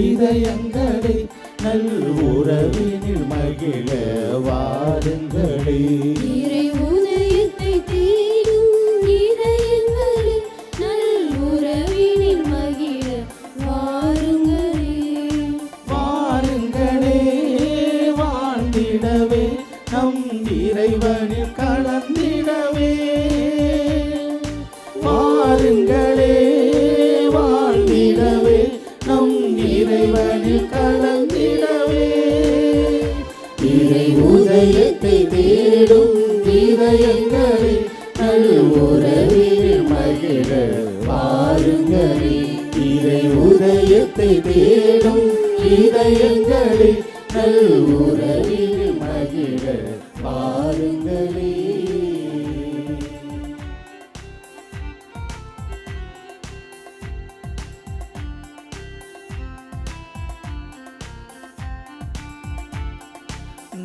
இதயங்களே நல் உறவினில் மகிழ வாருங்களே. இறை உதயத்தை தேடும் இதயங்களே நல் உறவினில் மகிழ வாருங்களே. வாருங்களே வாழ்ந்திடவே நம் இறைவனில் கலந்திடவே. வாருங்களே வாழ்ந்திடவே நம் இறைவனில் கலந்திடவே. இறை உதயத்தை தேடும் இதயங்களே நல் உறவினில் மகிழ வாருங்களே. இறை உதயத்தை தேடும் இதயங்களே நல் உறவினில் மகிழ வாருங்களே.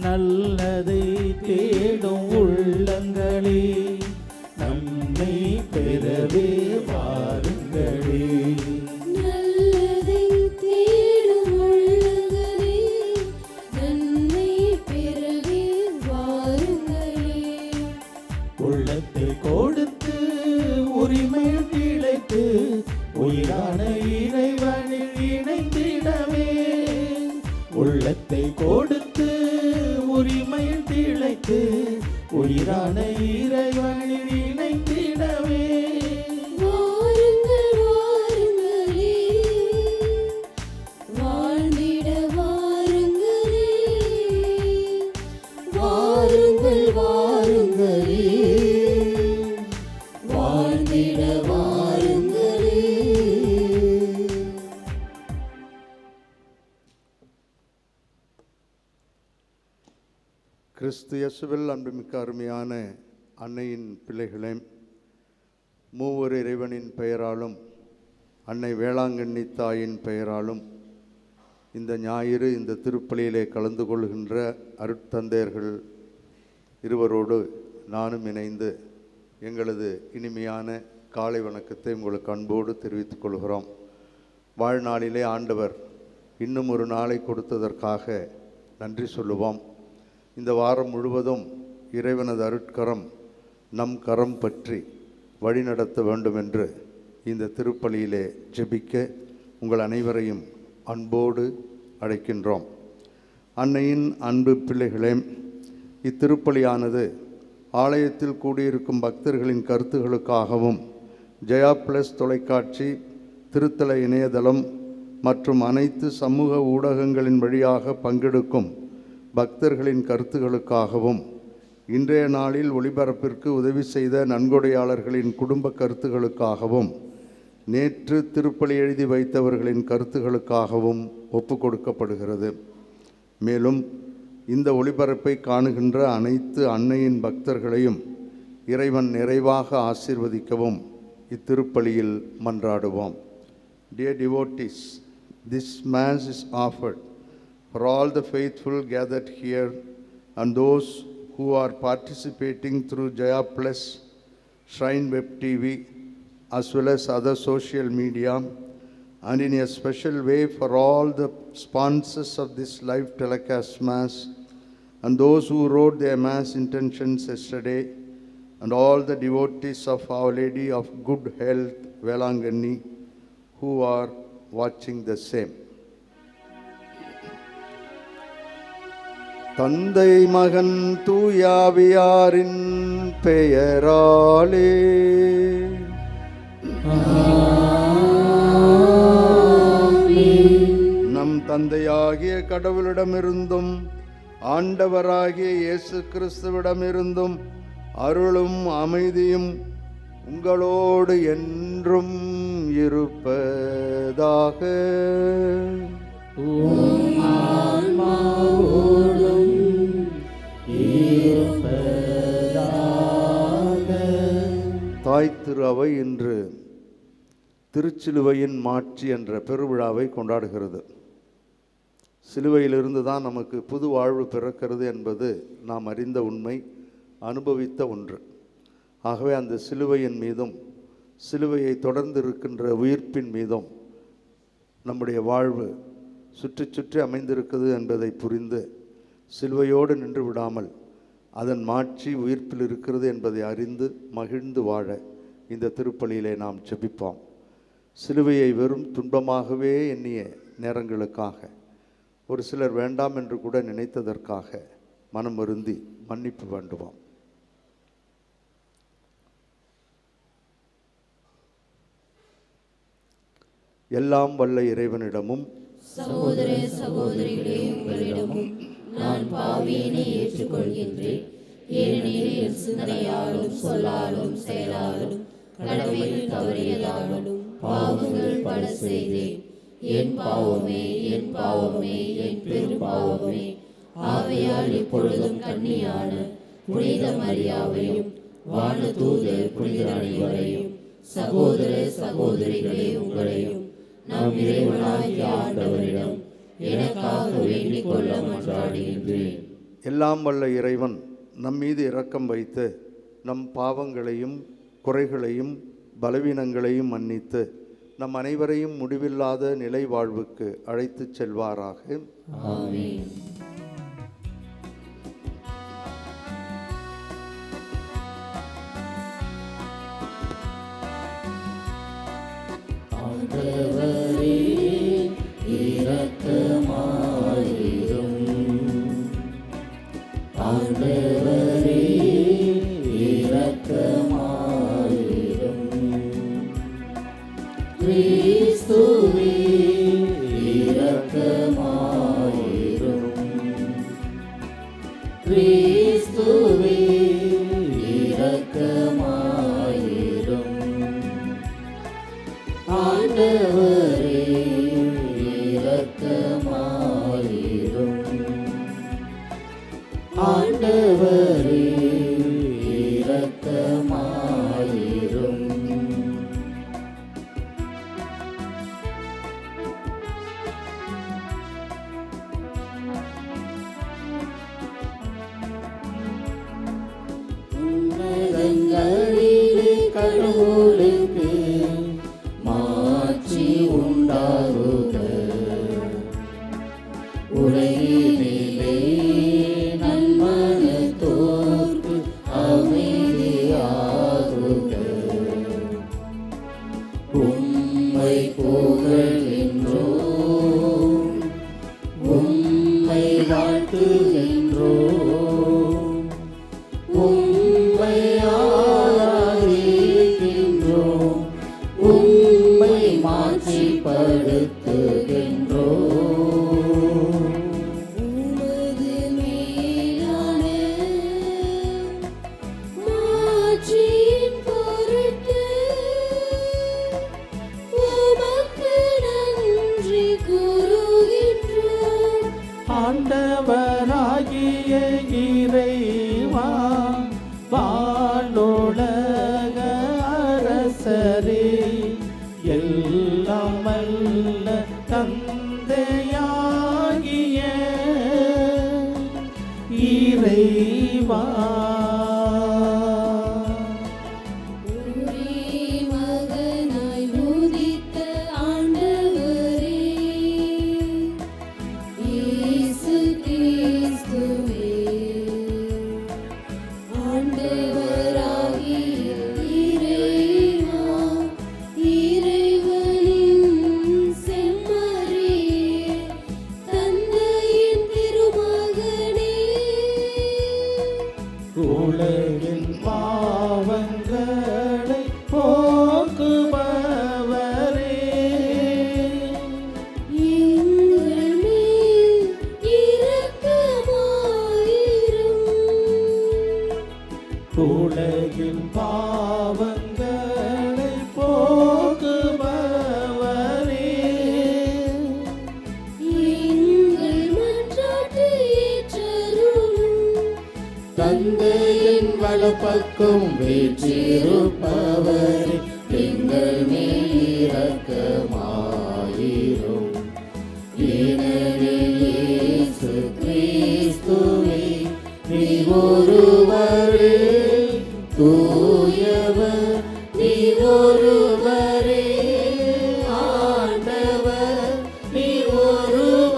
நல்லதை தேடும் உள்ளங்களே நம்மை பெறவே வாருங்களே. நல்லதை தேடும் உள்ளங்களே நன்மை பெறவே வாருங்களே. உள்ளத்தை கொடுத்து உரிமை இழைத்து உயிரான இறைவனில் இணைந்திடவே. உள்ளத்தை கொடுத்து உரிமையில் திளைத்து உயிரான இறைவனில் இணைந்திடவே. வாருங்கள் வாருங்களே வாழ்ந்திட வாருங்களே. வாருங்கள் வாருங்களே வாழ்ந்திட வாருங்களே. கிறிஸ்து இயேசுவில் அன்புமிக்க அருமையான அன்னையின் பிள்ளைகளே, மூவர் இறைவனின் பெயராலும் அன்னை வேளாங்கண்ணி தாயின் பெயராலும் இந்த ஞாயிறு இந்த திருப்பலியிலே கலந்து கொள்கின்ற அருட்தந்தையர்கள் இருவரோடு நானும் இணைந்து எங்களது இனிமையான காலை வணக்கத்தை உங்களுக்கு அன்போடு தெரிவித்துக் கொள்கிறோம். வாழ்நாளிலே ஆண்டவர் இன்னும் ஒரு நாளை கொடுத்ததற்காக நன்றி சொல்லுவோம். இந்த வாரம் முழுவதும் இறைவனது அருட்கரம் நம் கரம் பற்றி வழிநடத்த வேண்டும் என்று இந்த திருப்பலியிலே ஜெபிக்க உங்கள் அனைவரையும் அன்போடு அழைக்கின்றோம். அன்னையின் அன்பு பிள்ளைகளே, இத்திருப்பலியானது ஆலயத்தில் கூடியிருக்கும் பக்தர்களின் கருத்துகளுக்காகவும் ஜெயா பிளஸ் தொலைக்காட்சி, திருத்தல இணையதளம் மற்றும் அனைத்து சமூக ஊடகங்களின் வழியாக பங்கெடுக்கும் பக்தர்களின் கருத்துகளுக்காகவும் இன்றைய நாளில் ஒளிபரப்பிற்கு உதவி செய்த நன்கொடையாளர்களின் குடும்ப கருத்துகளுக்காகவும் நேற்று திருப்பலி எழுதி வைத்தவர்களின் கருத்துகளுக்காகவும் ஒப்பு கொடுக்கப்படுகிறது. மேலும் இந்த ஒளிபரப்பை காணுகின்ற அனைத்து அன்னையின் பக்தர்களையும் இறைவன் நிறைவாக ஆசீர்வதிக்கவும் இத்திருப்பலியில் மன்றாடுவோம். Dear devotees, this Mass is offered for all the faithful gathered here and those who are participating through Jaya Plus, Shrine Web TV, as well as other social media, and in a special way for all the sponsors of this live telecast Mass and those who wrote their Mass intentions yesterday, and all the devotees of Our Lady of Good Health, Velanganni, who are watching the same. தந்தை மகன் தூயாவியாரின் பெயராலே நம் தந்தையாகிய கடவுளிடமிருந்தும் ஆண்டவராகிய இயேசு கிறிஸ்துவிடமிருந்தும் அருளும் அமைதியும் உங்களோடு என்றும் இருப்பதாக. தாய் திரு அவை இன்று திருச்சிலுவையின் மாட்சி என்ற பெருவிழாவை கொண்டாடுகிறது. சிலுவையிலிருந்து தான் நமக்கு புது வாழ்வு பிறக்கிறது என்பது நாம் அறிந்த உண்மை, அனுபவித்த ஒன்று. ஆகவே அந்த சிலுவையின் மீதும் சிலுவையை தொடர்ந்து இருக்கின்ற உயிர்ப்பின் மீதும் நம்முடைய வாழ்வு சுற்றி சுற்றி அமைந்திருக்கிறது என்பதை புரிந்து சிலுவையோடு நின்று விடாமல் அதன் மாட்சி உயிர்ப்பில் இருக்கிறது என்பதை அறிந்து மகிழ்ந்து வாழ இந்த திருப்பலியிலே நாம் ஜெபிப்போம். சிலுவையை வெறும் துன்பமாகவே எண்ணிய நேரங்களுக்காக, ஒரு சிலர் வேண்டாம் என்று கூட நினைத்ததற்காக மனம் வருந்தி மன்னிப்பு வேண்டுவோம். எல்லாம் வல்ல இறைவனிடமும் சகோதர சகோதரிகளே உங்களிடமும் நான் பாவியினை ஏற்றுக்கொள்கின்றேன். ஏனெனில் என் சிந்தனையாலும் சொல்லாலும் செயலாலும் கடமையில் தவறியதாலும் பாவங்கள் பல செய்தேன். என் பாவமே, என் பாவமே, என் பெரும் பாவமே. ஆகையால் இப்பொழுதும் கன்னியான புனித மரியாவையும் வானதூதர் புனிதர் அனைவரையும் சகோதர சகோதரிகளே உங்களையும் நம் இறைவனாகிய ஆண்டவரிடம் எனக்காக வேண்டிக் கொள்ள மன்றாடுகின்றேன். எல்லாம் வல்ல இறைவன் நம் மீது இரக்கம் வைத்து நம் பாவங்களையும் குறைகளையும் பலவீனங்களையும் மன்னித்து நம் அனைவரையும் முடிவில்லாத நிலை வாழ்வுக்கு அழைத்துச் செல்வாராக. ஆமென். ஆண்டவரே இரக்கமாயிரும். ஆண்டவரே இரக்கமாயிரும். கிறிஸ்துவே இரக்கமாயிரும். கிறிஸ்துவே இரக்கமாயிரும். ஆண்டவரே இரக்கமாயிரும். ஆண்டவரே இரக்கமாயிரும். உன்னதங்களிலே கடவுளுக்கு மாட்சி உண்டாகுக. உலகினிலே நன்மனத்தோர்க்கு அமைதியாகுக. உம்மை புகழ்கின்றோம், உம்மை வாழ்த்துகின்றோம், உம்மை ஆராதிக்கின்றோம், உம்மை மாட்சிப்படுத்துகின்றோம். உமது மேலான மாட்சியின் பொருட்டு உமக்கு நன்றி கூறுகின்றோம். ஆண்டவராகிய இறைவா, வானுலக அரசரே, எல்லாம் வல்ல தந்தையாகிய இறைவா, ஒரே மகனாய் உதித்த ஆண்டவரே, இயேசு கிறிஸ்துவே, ஆண்டவராகிய இறைவா, இறைவனின் செம்மறியே, தந்தையின் திருமகனே, உலகின் பாவங்களை போக்குபவரே, எங்கள் மேல் இரக்கமாயிரும். உலகின் பாவங்களை போக்குபவரே, எங்கள் மன்றாட்டை ஏற்றருளும். தந்தையின் வலப்பக்கம் வீற்றிருப்பவரே, எங்கள் மேல் இரக்கமாயிரும். ஏனெனில் இயேசு கிறிஸ்துவே, நீர் ஒருவரே தூயவர், நீர் ஒருவரே ஆண்டவர், நீர் ஒருவரே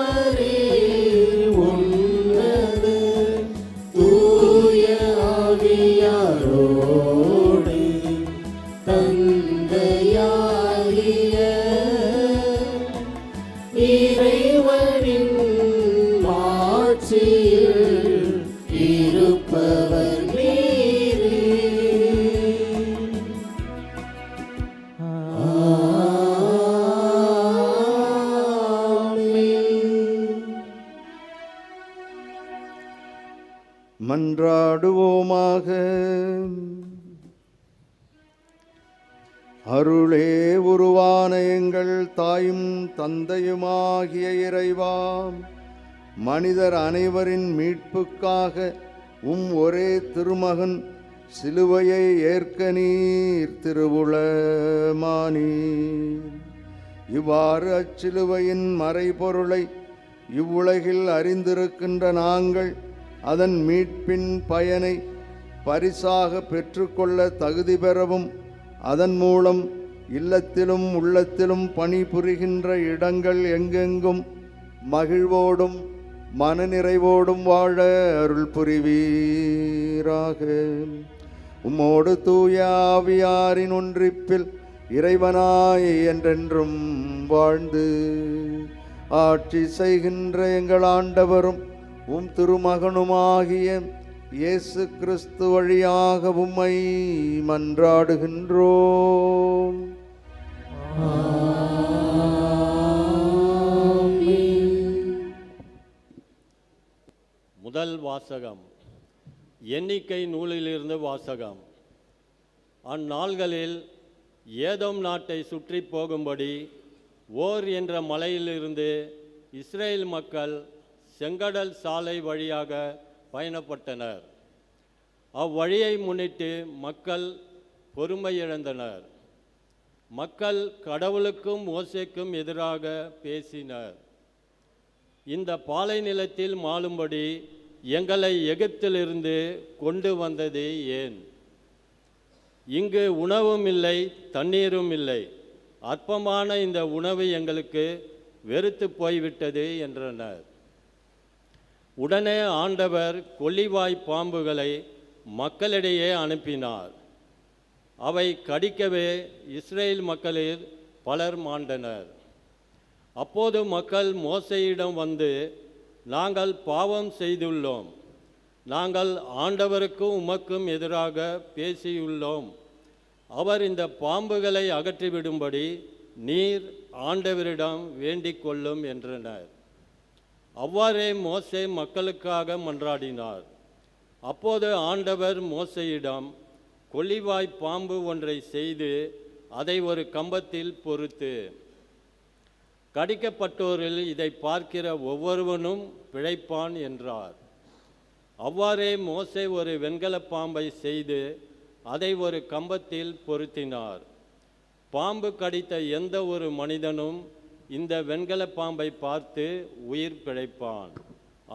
இறைவனின் மாட்சியில் இருப்பவர் நீரே. மன்றாடுவோமாக. அருளே உருவான எங்கள் தாயும் தந்தையுமாகிய இறைவா, மனிதர் அனைவரின் மீட்புக்காக ஒரே திருமகன் சிலுவையை ஏற்க நீர் திருவுளமானீர். இவ்வாறு அச்சிலுவையின் மறைபொருளை இவ்வுலகில் அறிந்திருக்கின்ற நாங்கள் அதன் மீட்பின் பயனை பரிசாக பெற்றுக்கொள்ள தகுதி பெறவும், அதன் மூலம் இல்லத்திலும் உள்ளத்திலும் பணிபுரிகின்ற இடங்கள் எங்கெங்கும் மகிழ்வோடும் மனநிறைவோடும் வாழ அருள் புரிவீராக. உம்மோடு தூய ஆவியாரின் ஒன்றிப்பில் இறைவனாய் என்றென்றும் வாழ்ந்து ஆட்சி செய்கின்ற எங்கள் ஆண்டவரும் திருமகனுமாகிய இயேசு கிறிஸ்து வழியாக உம்மை மன்றாடுகின்றோம். முதல் வாசகம். எண்ணிக்கை நூலிலிருந்து வாசகம். அந்நாள்களில் ஏதோம் நாட்டை சுற்றி போகும்படி ஓர் என்ற மலையிலிருந்து இஸ்ரேல் மக்கள் செங்கடல் சாலை வழியாக பயணப்பட்டனர். அவ்வழியை முன்னிட்டு மக்கள் பொறுமை இழந்தனர். மக்கள் கடவுளுக்கும் மோசேக்கும் எதிராக பேசினர். இந்த பாலை நிலத்தில் மாளும்படி எங்களை எகிப்திலிருந்து கொண்டு வந்தது ஏன்? இங்கு உணவும் இல்லை, தண்ணீரும் இல்லை. அற்பமான இந்த உணவு எங்களுக்கு வெறுத்து போய்விட்டது என்றனர். உடனே ஆண்டவர் கொள்ளிவாய் பாம்புகளை மக்களிடையே அனுப்பினார். அவை கடிக்கவே இஸ்ரேல் மக்களில் பலர் மாண்டனர். அப்போது மக்கள் மோசேயிடம் வந்து, நாங்கள் பாவம் செய்துள்ளோம், நாங்கள் ஆண்டவருக்கும் உமக்கும் எதிராக பேசியுள்ளோம். அவர் இந்த பாம்புகளை அகற்றிவிடும்படி நீர் ஆண்டவரிடம் வேண்டிக் கொள்ளும் என்றனர். அவ்வாறே மோசே மக்களுக்காக மன்றாடினார். அப்போது ஆண்டவர் மோசேயிடம் கொள்ளிவாய் பாம்பு ஒன்றை செய்து அதை ஒரு கம்பத்தில் பொறுத்து, கடிக்கப்பட்டோரில் இதை பார்க்கிற ஒவ்வொருவனும் பிழைப்பான் என்றார். அவ்வாறே மோசே ஒரு வெண்கல பாம்பை செய்து அதை ஒரு கம்பத்தில் பொருத்தினார். பாம்பு கடித்த எந்த ஒரு மனிதனும் இந்த வெண்கல பாம்பை பார்த்து உயிர் பிழைப்பான்.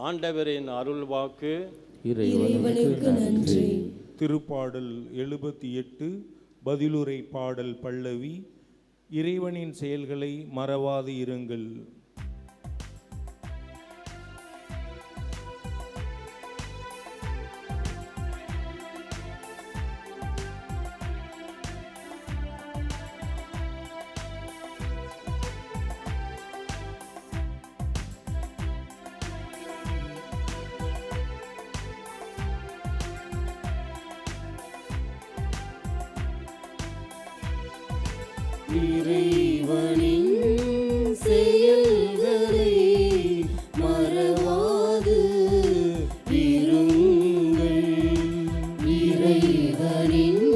ஆண்டவரின் அருள்வாக்கு. இறைவனுக்கு நன்றி. திருப்பாடல் 78 பதிலுரை பாடல் பல்லவி. இறைவனின் செயல்களை மறவாது இருங்கள். இறைவனின் செயல்களை மறவாது இருங்கள். இறைவனின்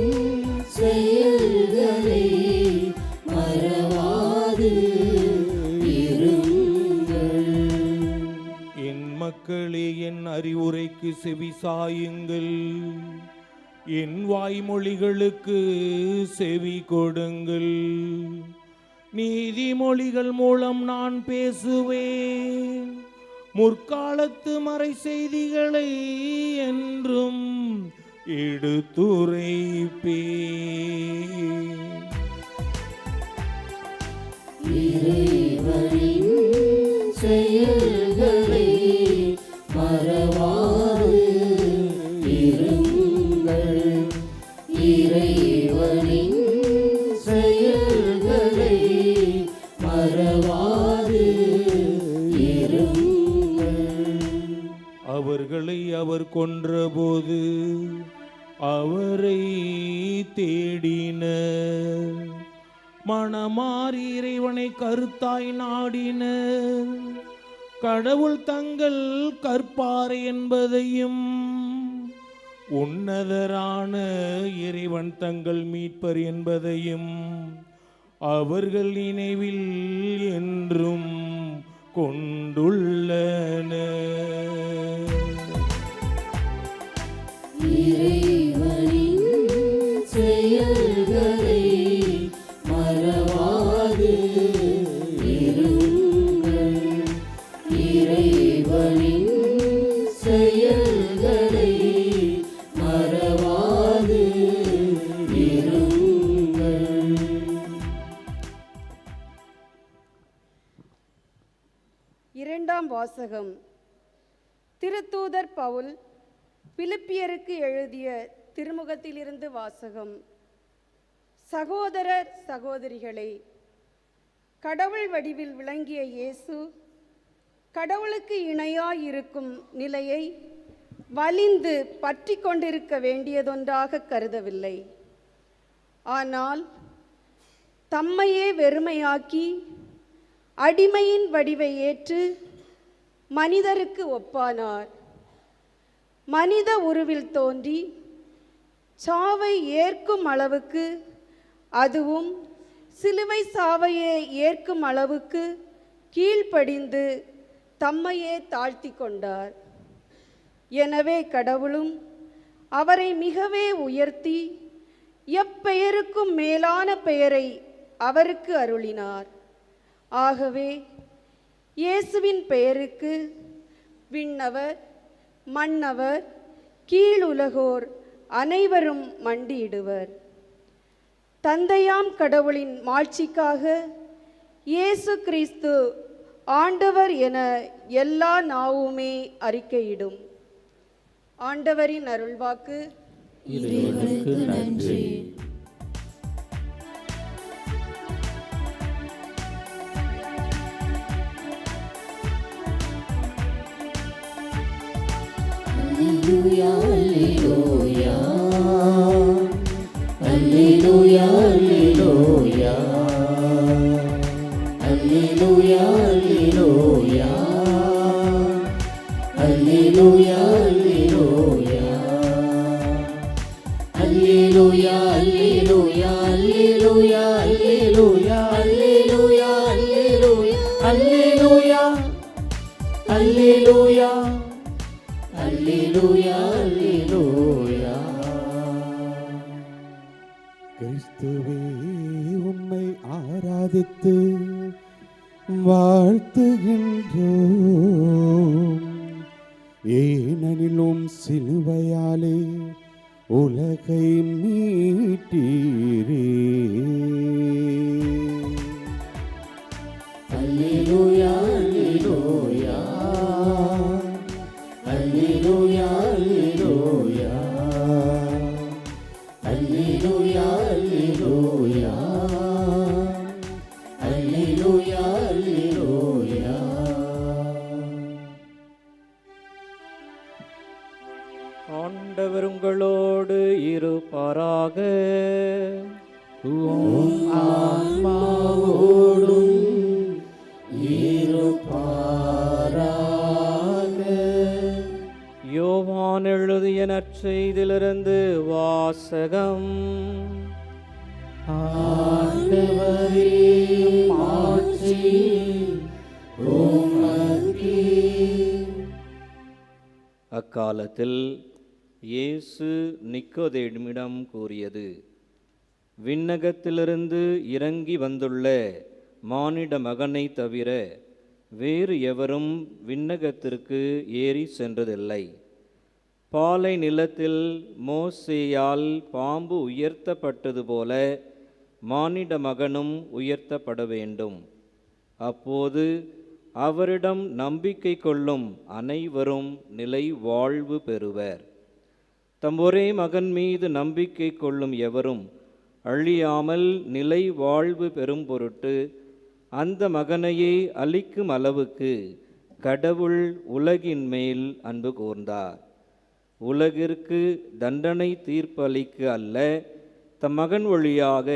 செயல்களை மறவாது இருங்கள். என் மக்களே, என் அறிவுரைக்கு செவி சாயுங்கள். என் வாய்மொழிகளுக்கு செவி கொடுங்கள். நீதிமொழிகள் மூலம் நான் பேசுவேன். முற்காலத்து மறை செய்திகளை என்றும் எடுத்துரைப்பேன். இறைவனின் செயல்களை மறவாது இருங்கள். இறைவனின் செயல்களை மறவாது அவர்களை அவர் கொன்றபோது அவரை தேடினர். மனமாறி இறைவனை கருத்தாய் நாடினர். கடவுள் தங்கள் கற்பாரை என்பதையும் உன்னதரான இறைவன் தங்கள் மீட்பர் என்பதையும் அவர்கள் நினைவில் என்றும் கொண்டுள்ளனர். இறைவனின் செயல்களை மறவாது இருங்கள். இறைவனின் செயல்களை மறவாது இருங்கள். இரண்டாம் வாசகம். திருத்தூதர் பவுல் பிலிப்பியருக்கு எழுதிய திருமுகத்திலிருந்து வாசகம். சகோதரர் சகோதரிகளே, கடவுள் வடிவில் விளங்கிய இயேசு கடவுளுக்கு இணையாயிருக்கும் நிலையை வலிந்து பற்றி கொண்டிருக்க வேண்டியதொன்றாக கருதவில்லை. ஆனால் தம்மையே வெறுமையாக்கி அடிமையின் வடிவை ஏற்று மனிதருக்கு ஒப்பானார். மனித உருவில் தோன்றி சாவை ஏற்கும் அளவுக்கு, அதுவும் சிலுவை சாவையே ஏற்கும் அளவுக்கு கீழ்ப்படிந்து தம்மையே தாழ்த்தி கொண்டார். எனவே கடவுளும் அவரை மிகவே உயர்த்தி எப்பெயருக்கும் மேலான பெயரை அவருக்கு அருளினார். ஆகவே இயேசுவின் பெயருக்கு விண்ணவர் மன்னவர் கீழுலகோர் அனைவரும் மண்டியிடுவர். தந்தையாம் கடவுளின் மாட்சிக்காக இயேசு கிறிஸ்து ஆண்டவர் என எல்லா நாவுமே அறிக்கையிடும். ஆண்டவரின் அருள்வாக்கு. இறைவனுக்கு நன்றி. Alleluia, alleluia. Alleluia, alleluia. Alleluia, alleluia. Alleluia, alleluia. Alleluia, alleluia, alleluia, alleluia, alleluia, alleluia, alleluia, alleluia. Alleluia, alleluia. கிறிஸ்துவே உம்மை ஆராதித்து வாழ்த்துகின்றோம். ஏனெனிலும் சிலுவையாலே உலகை மீட்டீரே. Alleluia, alleluia. Alleluia, alleluia. Alleluia, alleluia. Alleluia, alleluia. ஆண்டவர் உங்களோடு இருப்பாராக. உம் ஆன்மாவோடும் இருப்பாராக. யோவான் எழுதிய நற்செய்தியிலிருந்து வாசகம். ஆண்டவரே, மாட்சி உமக்கே. அக்காலத்தில் இயேசு நிக்கோதேமிடம் கூறியது, விண்ணகத்திலிருந்து இறங்கி வந்துள்ள மானிட மகனை தவிர வேறு எவரும் விண்ணகத்திற்கு ஏறி சென்றதில்லை. பாலை நிலத்தில் மோசேயால் பாம்பு உயர்த்தப்பட்டது போல மானிட மகனும் உயர்த்தப்பட வேண்டும். அப்போது அவரிடம் நம்பிக்கை கொள்ளும் அனைவரும் நிலை வாழ்வு பெறுவர். தம் ஒரே மகன் மீது நம்பிக்கை கொள்ளும் எவரும் அழியாமல் நிலை வாழ்வு பெறும் பொருட்டு அந்த மகனையே அளிக்கும் அளவுக்கு கடவுள் உலகின் மேல் அன்பு கூர்ந்தார். உலகிற்கு தண்டனை தீர்ப்பளிக்க அல்ல, தம் மகன் வழியாக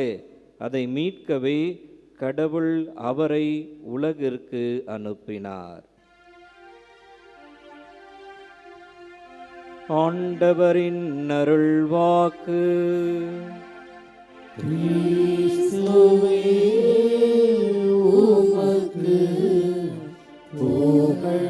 அதை மீட்கவே கடவுள் அவரை உலகிற்கு அனுப்பினார். ஆண்டவரின் அருள்வாக்கு. கிறிஸ்துவே உமக்கு புகழ்.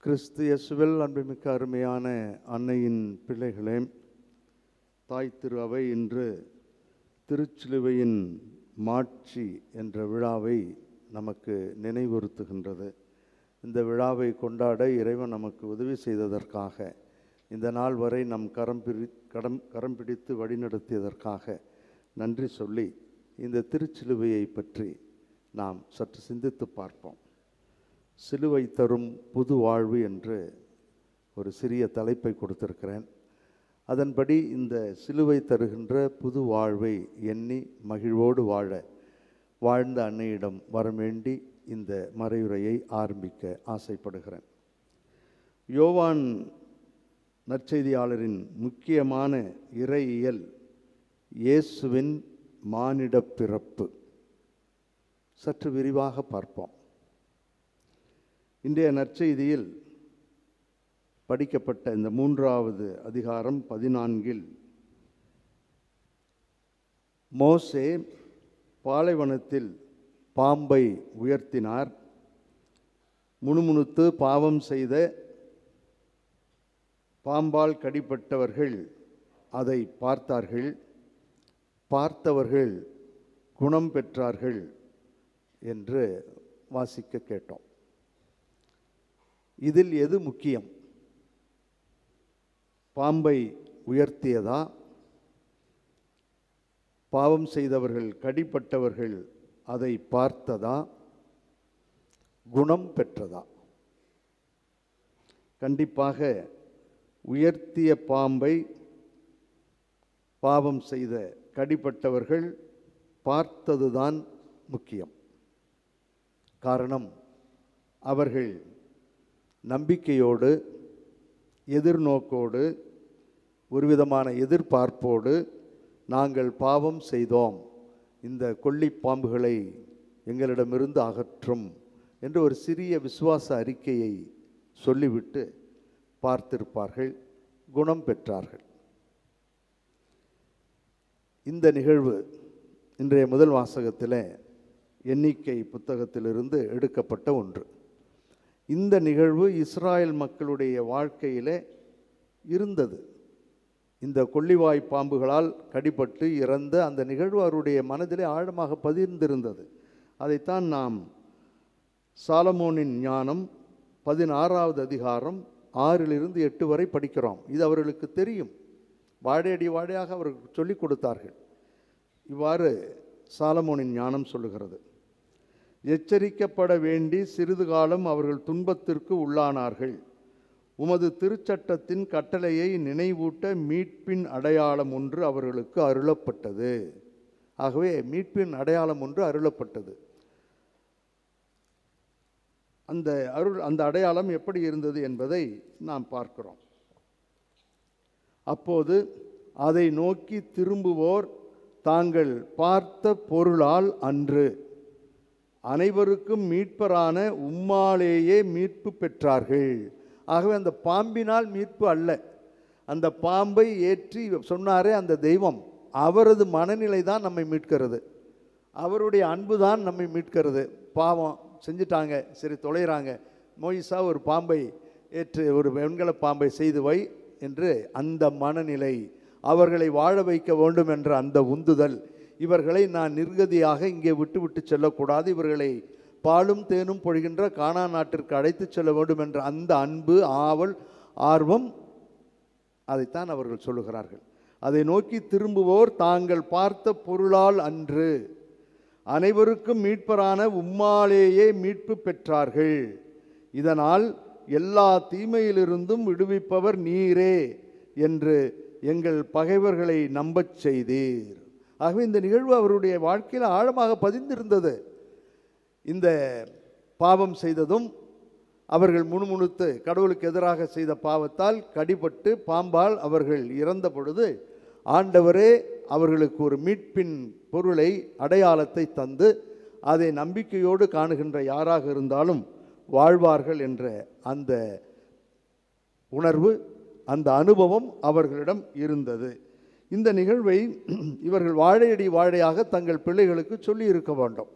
கிறிஸ்து இயேசுவில் அன்புமிக்க அருமையான அன்னையின் பிள்ளைகளே, தாய் திரு அவை இன்று திருச்சிலுவையின் மாட்சி என்ற விழாவை நமக்கு நினைவுறுத்துகின்றது. இந்த விழாவை கொண்டாட இறைவன் நமக்கு உதவி செய்ததற்காக, இந்த நாள் வரை நம் கரம் பிடித்து வழிநடத்தியதற்காக நன்றி சொல்லி இந்த திருச்சிலுவையை பற்றி நாம் சற்று சிந்தித்து பார்ப்போம். சிலுவை தரும் புது வாழ்வு என்று ஒரு சிறிய தலைப்பை கொடுத்திருக்கிறேன். அதன்படி இந்த சிலுவை தருகின்ற புது வாழ்வை எண்ணி மகிழ்வோடு வாழ்ந்த அன்னையிடம் வரவேண்டி இந்த மறையுரையை ஆரம்பிக்க ஆசைப்படுகிறேன். யோவான் நற்செய்தியாளரின் முக்கியமான இறையியல் இயேசுவின் மானிட பிறப்பு. சற்று விரிவாக பார்ப்போம். இன்றைய நற்செய்தியில் படிக்கப்பட்ட இந்த 3வது அதிகாரம் 14 மோசே பாலைவனத்தில் பாம்பை உயர்த்தினார். முணுமுணுத்து பாவம் செய்த பாம்பால் கடிப்பட்டவர்கள் அதை பார்த்தார்கள். பார்த்தவர்கள் குணம் பெற்றார்கள் என்று வாசிக்க கேட்டோம். இதில் எது முக்கியம்? பாம்பை உயர்த்தியதா, பாவம் செய்தவர்கள் கடிப்பட்டவர்கள் அதை பார்த்ததா, குணம் பெற்றதா? கண்டிப்பாக உயர்த்திய பாம்பை பாவம் செய்த கடிப்பட்டவர்கள் பார்த்ததுதான் முக்கியம். காரணம், அவர்கள் நம்பிக்கையோடு, எதிர்நோக்கோடு, ஒரு விதமான எதிர்பார்ப்போடு நாங்கள் பாவம் செய்தோம், இந்த கொல்லி பாம்புகளை எங்களிடமிருந்து அகற்றும் என்று ஒரு சிறிய விசுவாச அறிக்கையை சொல்லிவிட்டு பார்த்திருப்பார்கள், குணம் பெற்றார்கள். இந்த நிகழ்வு இன்றைய முதல் வாசகத்தில் எண்ணிக்கை புத்தகத்திலிருந்து எடுக்கப்பட்ட ஒன்று. இந்த நிகழ்வு இஸ்ராயல் மக்களுடைய வாழ்க்கையிலே இருந்தது. இந்த கொள்ளிவாய் பாம்புகளால் கடிபட்டு இறந்த அந்த நிகழ்வு அவருடைய மனதிலே ஆழமாக பதிர்ந்திருந்தது. அதைத்தான் நாம் சாலமோனின் ஞானம் 16வது அதிகாரம் 6லிருந்து 8 வரை படிக்கிறோம். இது அவர்களுக்கு தெரியும். வாழையடி வாழையாக அவர்களுக்கு சொல்லிக் கொடுத்தார்கள். இவ்வாறு சாலமோனின் ஞானம் சொல்லுகிறது: எச்சரிக்கப்பட வேண்டி சிறிது காலம் அவர்கள் துன்பத்திற்கு உள்ளானார்கள். உமது திருச்சட்டத்தின் கட்டளையை நினைவூட்ட மீட்பின் அடையாளம் ஒன்று அவர்களுக்கு அருளப்பட்டது. ஆகவே மீட்பின் அடையாளம் ஒன்று அருளப்பட்டது. அந்த அடையாளம் எப்படி இருந்தது என்பதை நாம் பார்க்கிறோம். அப்போது அதை நோக்கி திரும்புவோர் தாங்கள் பார்த்த பொருளால் அன்று, அனைவருக்கும் மீட்பரான உம்மாலேயே மீட்பு பெற்றார்கள். ஆகவே அந்த பாம்பினால் மீட்பு அல்ல. அந்த பாம்பை ஏற்றி சொன்னாரே அந்த தெய்வம், அவரது மனநிலை தான் நம்மை மீட்கிறது. அவருடைய அன்பு தான் நம்மை மீட்கிறது. பாவம் செஞ்சிட்டாங்க, சரி தொலைகிறாங்க, மோயிசா ஒரு பாம்பை ஏற்று, ஒரு வெண்கல பாம்பை செய்து வை என்று அந்த மனநிலை, அவர்களை வாழ வைக்க வேண்டும் என்ற அந்த உந்துதல், இவர்களை நான் நிர்கதியாக இங்கே விட்டு செல்லக்கூடாது, இவர்களை பாலும் தேனும் பொழிகின்ற கானான் நாட்டிற்கு அழைத்து செல்ல வேண்டும் என்ற அந்த அன்பு, ஆவல், ஆர்வம், அதைத்தான் அவர்கள் சொல்லுகிறார்கள். அதை நோக்கி திரும்புவோர் தாங்கள் பார்த்த பொருளால் அன்று. அனைவருக்கும் மீட்பரான உம்மாலேயே மீட்பு பெற்றார்கள். இதனால் எல்லா தீமையிலிருந்தும் விடுவிப்பவர் நீரே என்று எங்கள் பகைவர்களை நம்பச் செய்தீர். ஆகவே இந்த நிகழ்வு அவருடைய வாழ்க்கையில் ஆழமாக பதிந்திருந்தது. இந்த பாவம் செய்ததும் அவர்கள் முணுமுணுத்து கடவுளுக்கு எதிராக செய்த பாவத்தால் கடிபட்டு பாம்பால் அவர்கள் இறந்த பொழுது ஆண்டவரே அவர்களுக்கு ஒரு மீட்பின் பொருளை அடையாளத்தை தந்து அதை நம்பிக்கையோடு காணுகின்ற யாராக இருந்தாலும் வாழ்வார்கள் என்ற அந்த உணர்வு, அந்த அனுபவம் அவர்களிடம் இருந்தது. இந்த நிகழ்வை இவர்கள் வாழையடி வாழையாக தங்கள் பிள்ளைகளுக்கு சொல்லி இருக்க வேண்டும்.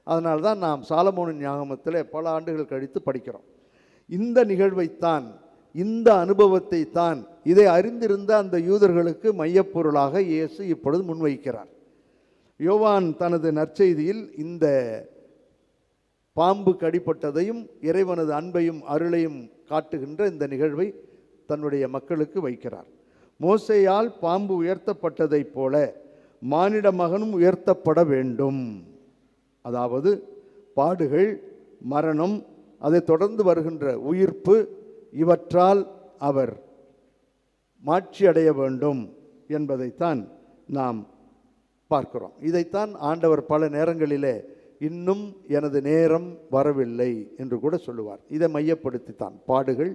அதனால்தான் நாம் சாலமோனின் ஞாகமத்தில் பல ஆண்டுகள் கழித்து படிக்கிறோம். இந்த நிகழ்வைத்தான், இந்த அனுபவத்தை தான், இதை அறிந்திருந்த அந்த யூதர்களுக்கு மையப்பொருளாக இயேசு இப்பொழுது முன்வைக்கிறார். யோவான் தனது நற்செய்தியில் இந்த பாம்பு கடிப்பட்டதையும் இறைவனது அன்பையும் அருளையும் காட்டுகின்ற இந்த நிகழ்வை தன்னுடைய மக்களுக்கு வைக்கிறார். மோசேயால் பாம்பு உயர்த்தப்பட்டதைப் போல மானிட மகனும் உயர்த்தப்பட வேண்டும். அதாவது பாடுகள், மரணம், அதை தொடர்ந்து வருகின்ற உயிர்ப்பு, இவற்றால் அவர் மாட்சி அடைய வேண்டும் என்பதைத்தான் நாம் பார்க்கிறோம். இதைத்தான் ஆண்டவர் பல நேரங்களிலே இன்னும் எனது நேரம் வரவில்லை என்று கூட சொல்லுவார். இதை மையப்படுத்தித்தான் பாடுகள்,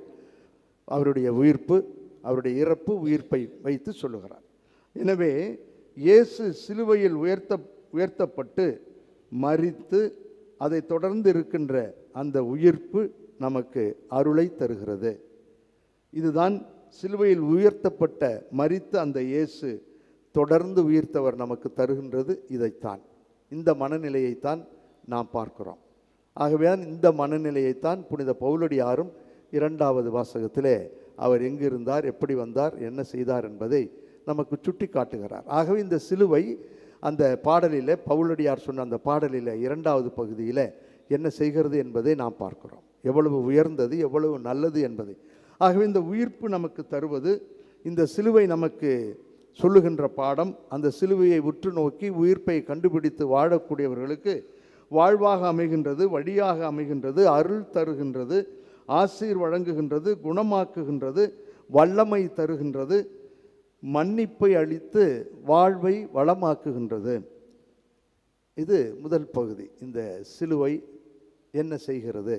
அவருடைய உயிர்ப்பு, அவருடைய இறப்பு, உயிர்ப்பை வைத்து சொல்லுகிறார். எனவே இயேசு சிலுவையில் உயர்த்தப்பட்டு மரித்து அதை தொடர்ந்து இருக்கின்ற அந்த உயிர்ப்பு நமக்கு அருளை தருகிறது. இதுதான் சிலுவையில் உயர்த்தப்பட்ட மரித்த அந்த இயேசு தொடர்ந்து உயிர்த்தவர் நமக்கு தருகின்றது. இதைத்தான், இந்த மனநிலையைத்தான் நாம் பார்க்கிறோம். ஆகவே இந்த மனநிலையைத்தான் புனித பவுலடியாரும் 2வது வாசகத்திலே அவர் எங்கு இருந்தார், எப்படி வந்தார், என்ன செய்தார் என்பதை நமக்கு சுட்டி காட்டுகிறார். ஆகவே இந்த சிலுவை அந்த பாடலில், பவுலடியார் சொன்ன அந்த பாடலில் 2வது பகுதியில் என்ன செய்கிறது என்பதை நாம் பார்க்கிறோம். எவ்வளவு உயர்ந்தது, எவ்வளவு நல்லது என்பதை. ஆகவே இந்த உயிர்ப்பு நமக்கு தருவது, இந்த சிலுவை நமக்கு சொல்லுகின்ற பாடம், அந்த சிலுவையை உற்று நோக்கி உயிர்ப்பை கண்டுபிடித்து வாழக்கூடியவர்களுக்கு வாழ்வாக அமைகின்றது, வழியாக அமைகின்றது, அருள் தருகின்றது, ஆசீர் வழங்குகின்றது, குணமாக்குகின்றது, வல்லமை தருகின்றது, மன்னிப்பை அளித்து வாழ்வை வளமாக்குகின்றது. இது முதல் பகுதி. இந்த சிலுவை என்ன செய்கிறது,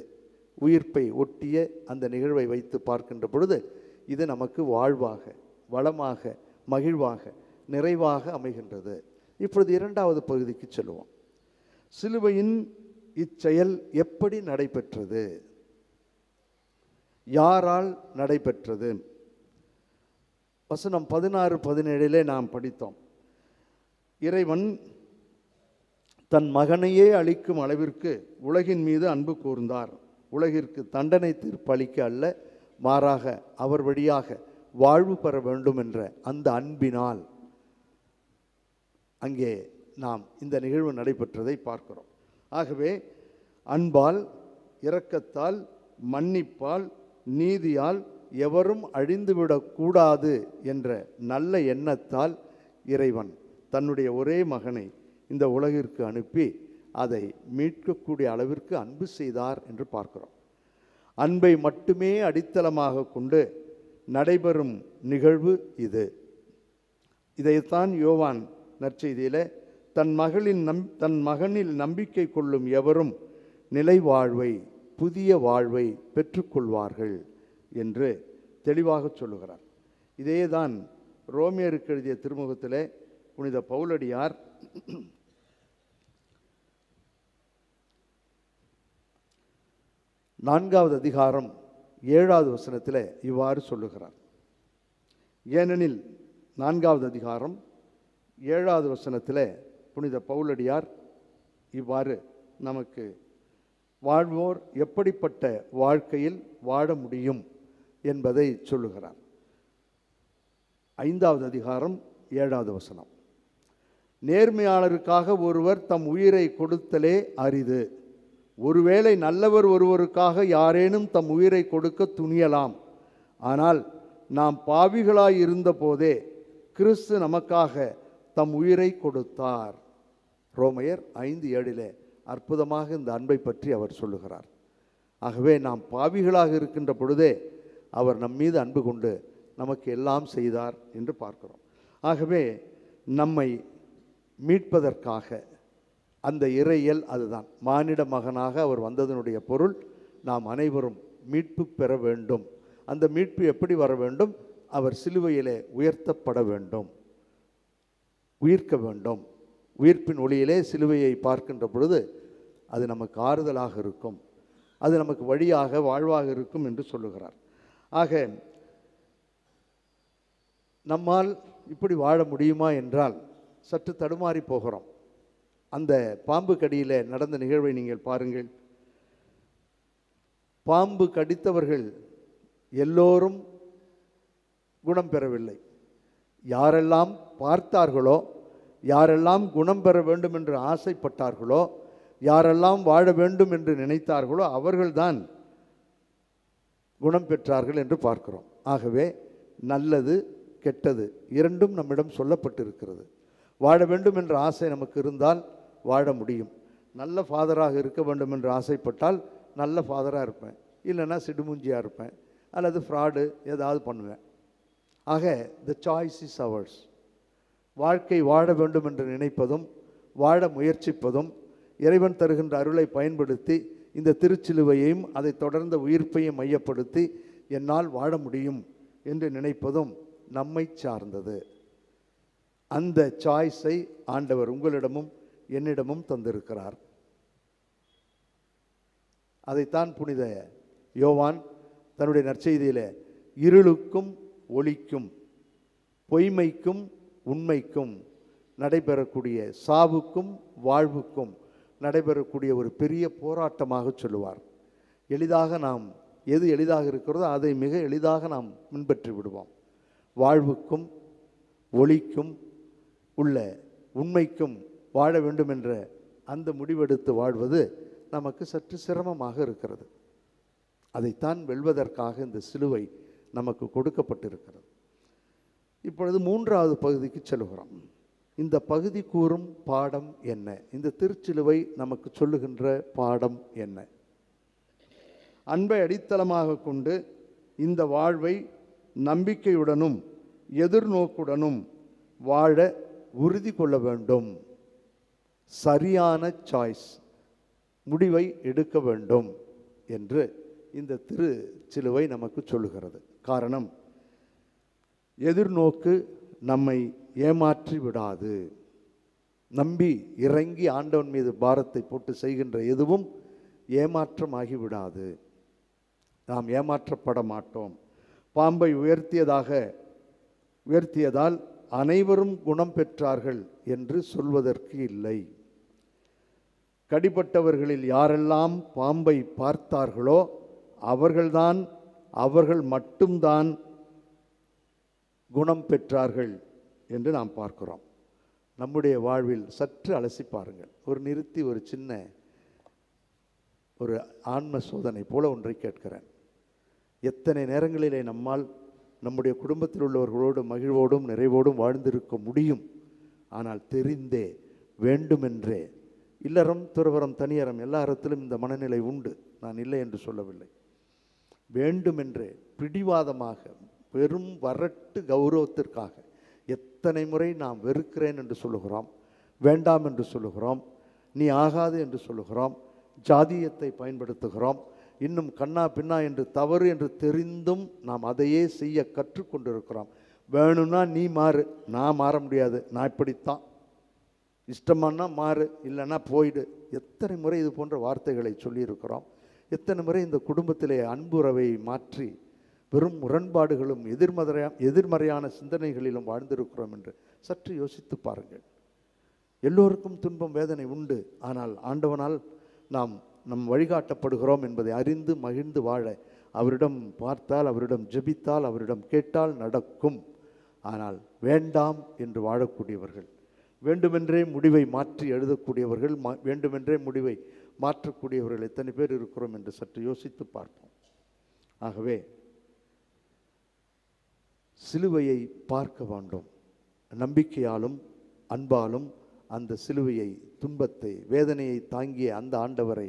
உயிர்ப்பை ஒட்டிய அந்த நிகழ்வை வைத்து பார்க்கின்ற பொழுது இது நமக்கு வாழ்வாக, வளமாக, மகிழ்வாக, நிறைவாக அமைகின்றது. இப்பொழுது 2வது பகுதிக்கு செல்வோம். சிலுவையின் இச்செயல் எப்படி நடைபெற்றது, யாரால் நடைபெற்றது? வசனம் 16-17 நாம் படித்தோம். இறைவன் தன் மகனையே அளிக்கும் அளவிற்கு உலகின் மீது அன்பு கூர்ந்தார். உலகிற்கு தண்டனை தீர்ப்பு அளிக்க அல்ல, மாறாக அவர் வழியாக வாழ்வு பெற வேண்டும் என்ற அந்த அன்பினால் அங்கே நாம் இந்த நிகழ்வு நடைபெற்றதை பார்க்கிறோம். ஆகவே அன்பால், இரக்கத்தால், மன்னிப்பால், நீதியால் எவரும் அழிந்துவிடக்கூடாது என்ற நல்ல எண்ணத்தால் இறைவன் தன்னுடைய ஒரே மகனை இந்த உலகிற்கு அனுப்பி அதை மீட்கக்கூடிய அளவிற்கு அன்பு செய்தார் என்று பார்க்கிறோம். அன்பை மட்டுமே அடித்தளமாக கொண்டு நடைபெறும் நிகழ்வு இது. இதைத்தான் யோவான் நற்செய்தியில் தன் மகனில் நம்பிக்கை கொள்ளும் எவரும் நிலை வாழ்வை, புதிய வாழ்வை பெற்றுக்கொள்வார்கள் என்று தெளிவாக சொல்லுகிறார். இதேதான் ரோமியருக்கு எழுதிய திருமுகத்திலே புனித பவுலடியார் நான்காவது அதிகாரம் 7வது வசனத்தில் இவ்வாறு சொல்லுகிறார். ஏனெனில் 4வது அதிகாரம் 7வது வசனத்தில் புனித பவுலடியார் இவ்வாறு நமக்கு வாழ்வோர் எப்படிப்பட்ட வாழ்க்கையில் வாழ முடியும் என்பதை சொல்லுகிறார். 5வது அதிகாரம் 7வது வசனம், நேர்மையாளருக்காக ஒருவர் தம் உயிரை கொடுத்தலே அரிது. ஒருவேளை நல்லவர் ஒருவருக்காக யாரேனும் தம் உயிரை கொடுக்க துணியலாம். ஆனால் நாம் பாவிகளாய் இருந்த போதே கிறிஸ்து நமக்காக தம் உயிரை கொடுத்தார். ரோமையர் 5:7 அற்புதமாக இந்த அன்பை பற்றி அவர் சொல்லுகிறார். ஆகவே நாம் பாவிகளாக இருக்கின்ற பொழுதே அவர் நம் மீது அன்பு கொண்டு நமக்கு எல்லாம் செய்தார் என்று பார்க்கிறோம். ஆகவே நம்மை மீட்பதற்காக அந்த இறையியல் அதுதான். மானிட மகனாக அவர் வந்ததனுடைய பொருள் நாம் அனைவரும் மீட்பு பெற வேண்டும். அந்த மீட்பு எப்படி வர வேண்டும்? அவர் சிலுவையிலே உயர்த்தப்பட வேண்டும், உயிர்க்க வேண்டும். உயிர்ப்பின் ஒளியிலே சிலுவையை பார்க்கின்ற பொழுது அது நமக்கு ஆறுதலாக இருக்கும், அது நமக்கு வழியாக வாழ்வாக இருக்கும் என்று சொல்லுகிறார். ஆக நம்மால் இப்படி வாழ முடியுமா என்றால் சற்று தடுமாறி போகிறோம். அந்த பாம்பு கடியில் நடந்த நிகழ்வை நீங்கள் பாருங்கள். பாம்பு கடித்தவர்கள் எல்லோரும் குணம் பெறவில்லை. யாரெல்லாம் பார்த்தார்களோ, யாரெல்லாம் குணம் பெற வேண்டும் என்று ஆசைப்பட்டார்களோ, யாரெல்லாம் வாழ வேண்டும் என்று நினைத்தார்களோ அவர்கள்தான் குணம் பெற்றார்கள் என்று பார்க்கிறோம். ஆகவே நல்லது கெட்டது இரண்டும் நம்மிடம் சொல்லப்பட்டிருக்கிறது. வாழ வேண்டும் என்ற ஆசை நமக்கு இருந்தால் வாழ முடியும். நல்ல ஃபாதராக இருக்க வேண்டும் என்று ஆசைப்பட்டால் நல்ல ஃபாதராக இருப்பேன், இல்லைன்னா சிடுமுஞ்சியாக இருப்பேன், அல்லது ஃப்ராடு ஏதாவது பண்ணுவேன். ஆக த சாய்ஸ் இஸ் அவர்ஸ். வாழ்க்கை வாழ வேண்டும் என்று நினைப்பதும் வாழ முயற்சிப்பதும் இறைவன் தருகின்ற அருளை பயன்படுத்தி இந்த திருச்சிலுவையையும் அதை தொடர்ந்த உயிர்ப்பையும் மையப்படுத்தி என்னால் வாழ முடியும் என்று நினைப்பதும் நம்மை சார்ந்தது. அந்த சாய்ஸை ஆண்டவர் உங்களிடமும் என்னிடமும் தந்திருக்கிறார். அதைத்தான் புனித யோவான் தன்னுடைய நற்செய்தியிலே இருளுக்கும் ஒளிக்கும், பொய்மைக்கும் உண்மைக்கும் நடைபெறக்கூடிய, சாவுக்கும் வாழ்வுக்கும் நடைபெறக்கூடிய ஒரு பெரிய போராட்டமாக சொல்லுவார். எளிதாக நாம் எது எளிதாக இருக்கிறதோ அதை மிக எளிதாக நாம் பின்பற்றி விடுவோம். வாழ்வுக்கும் ஒளிக்கும் உள்ள உண்மைக்கும் வாழ வேண்டும் என்ற அந்த முடிவெடுத்து வாழ்வது நமக்கு சற்று சிரமமாக இருக்கிறது. அதைத்தான் வெல்வதற்காக இந்த சிலுவை நமக்கு கொடுக்கப்பட்டிருக்கிறது. இப்பொழுது 3வது பகுதிக்கு செல்கிறோம். இந்த பகுதி கூறும் பாடம் என்ன? இந்த திருச்சிலுவை நமக்கு சொல்லுகின்ற பாடம் என்ன? அன்பை அடித்தளமாக கொண்டு இந்த வாழ்வை நம்பிக்கையுடனும் எதிர்நோக்குடனும் வாழ உறுதி கொள்ள வேண்டும். சரியான சாய்ஸ், முடிவை எடுக்க வேண்டும் என்று இந்த திருச்சிலுவை நமக்கு சொல்லுகிறது. காரணம், எதிர்நோக்கு நம்மை ஏமாற்றி விடாது. நம்பி இறங்கி ஆண்டவன் மீது பாரத்தை போட்டு செய்கின்ற எதுவும் ஏமாற்றமாகி விடாது. நாம் ஏமாற்றப்பட மாட்டோம். பாம்பை உயர்த்தியதால் அனைவரும் குணம் பெற்றார்கள் என்று சொல்வதற்கு இல்லை. கடிப்பட்டவர்களில் யாரெல்லாம் பாம்பை பார்த்தார்களோ அவர்கள் மட்டும்தான் குணம் பெற்றார்கள் என்று நாம் பார்க்கிறோம். நம்முடைய வாழ்வில் சற்று அலசி பாருங்கள். நிறுத்தி ஒரு சின்ன ஒரு ஆன்ம சோதனை போல ஒன்றை கேட்கிறேன். எத்தனை நேரங்களிலே நம்மால் நம்முடைய குடும்பத்தில் உள்ளவர்களோடு மகிழ்வோடும் நிறைவோடும் வாழ்ந்திருக்க முடியும். ஆனால் தெரிந்தே வேண்டுமென்றே, இல்லறம் துறவரம் தனியறம் எல்லா இடத்திலும் இந்த மனநிலை உண்டு, நான் இல்லை என்று சொல்லவில்லை. வேண்டுமென்றே பிடிவாதமாக வெறும் வரட்டு கௌரவத்திற்காக எத்தனை முறை நாம் வெறுக்கிறேன் என்று சொல்லுகிறோம், வேண்டாம் என்று சொல்லுகிறோம், நீ ஆகாது என்று சொல்லுகிறோம், ஜாதியத்தை பயன்படுத்துகிறோம், இன்னும் கண்ணா பின்னா என்று தவறு என்று தெரிந்தும் நாம் அதையே செய்ய கற்றுக்கொண்டிருக்கிறோம். வேணும்னா நீ மாறு, நான் மாற முடியாது, நான் இப்படித்தான், இஷ்டமானா மாறு, இல்லைன்னா போயிடு. எத்தனை முறை இது போன்ற வார்த்தைகளை சொல்லியிருக்கிறோம். எத்தனை முறை இந்த குடும்பத்திலே அன்புறவை மாற்றி வெறும் முரண்பாடுகளும் எதிர்மறையான சிந்தனைகளிலும் வாழ்ந்திருக்கிறோம் என்று சற்று யோசித்து பாருங்கள். எல்லோருக்கும் துன்பம் வேதனை உண்டு. ஆனால் ஆண்டவனால் நம் வழிகாட்டப்படுகிறோம் என்பதை அறிந்து மகிழ்ந்து வாழ அவரிடம் பார்த்தால், அவரிடம் ஜெபித்தால், அவரிடம் கேட்டால் நடக்கும். ஆனால் வேண்டாம் என்று வாழக்கூடியவர்கள், வேண்டுமென்றே முடிவை மாற்றி எழுதக்கூடியவர்கள், வேண்டுமென்றே முடிவை மாற்றக்கூடியவர்கள் எத்தனை பேர் இருக்கிறோம் என்று சற்று யோசித்து பார்ப்போம். ஆகவே சிலுவையை பார்க்க வேண்டும். நம்பிக்கையாலும் அன்பாலும் அந்த சிலுவையை, துன்பத்தை, வேதனையை தாங்கிய அந்த ஆண்டவரை,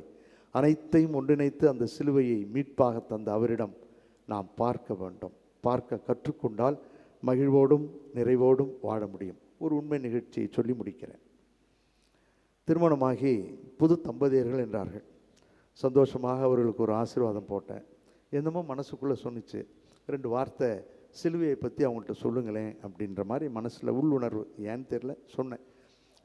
அனைத்தையும் ஒன்றிணைத்து அந்த சிலுவையை மீட்பாக தந்த அவரிடம் நாம் பார்க்க வேண்டும். பார்க்க கற்றுக்கொண்டால் மகிழ்வோடும் நிறைவோடும் வாழ முடியும். ஒரு உண்மை நிகழ்ச்சியை சொல்லி முடிக்கிறேன். திருமணமாகி புது தம்பதியர்கள் என்றார்கள். சந்தோஷமாக அவர்களுக்கு ஒரு ஆசீர்வாதம் போட்டேன். என்னமோ மனசுக்குள்ளே சொன்னிச்சு, 2 வார்த்தை சிலுவையை பற்றி அவங்கள்ட்ட சொல்லுங்களேன் அப்படின்ற மாதிரி மனசில் உள்ளுணர்வு, ஏன்னு தெரில சொன்னேன்.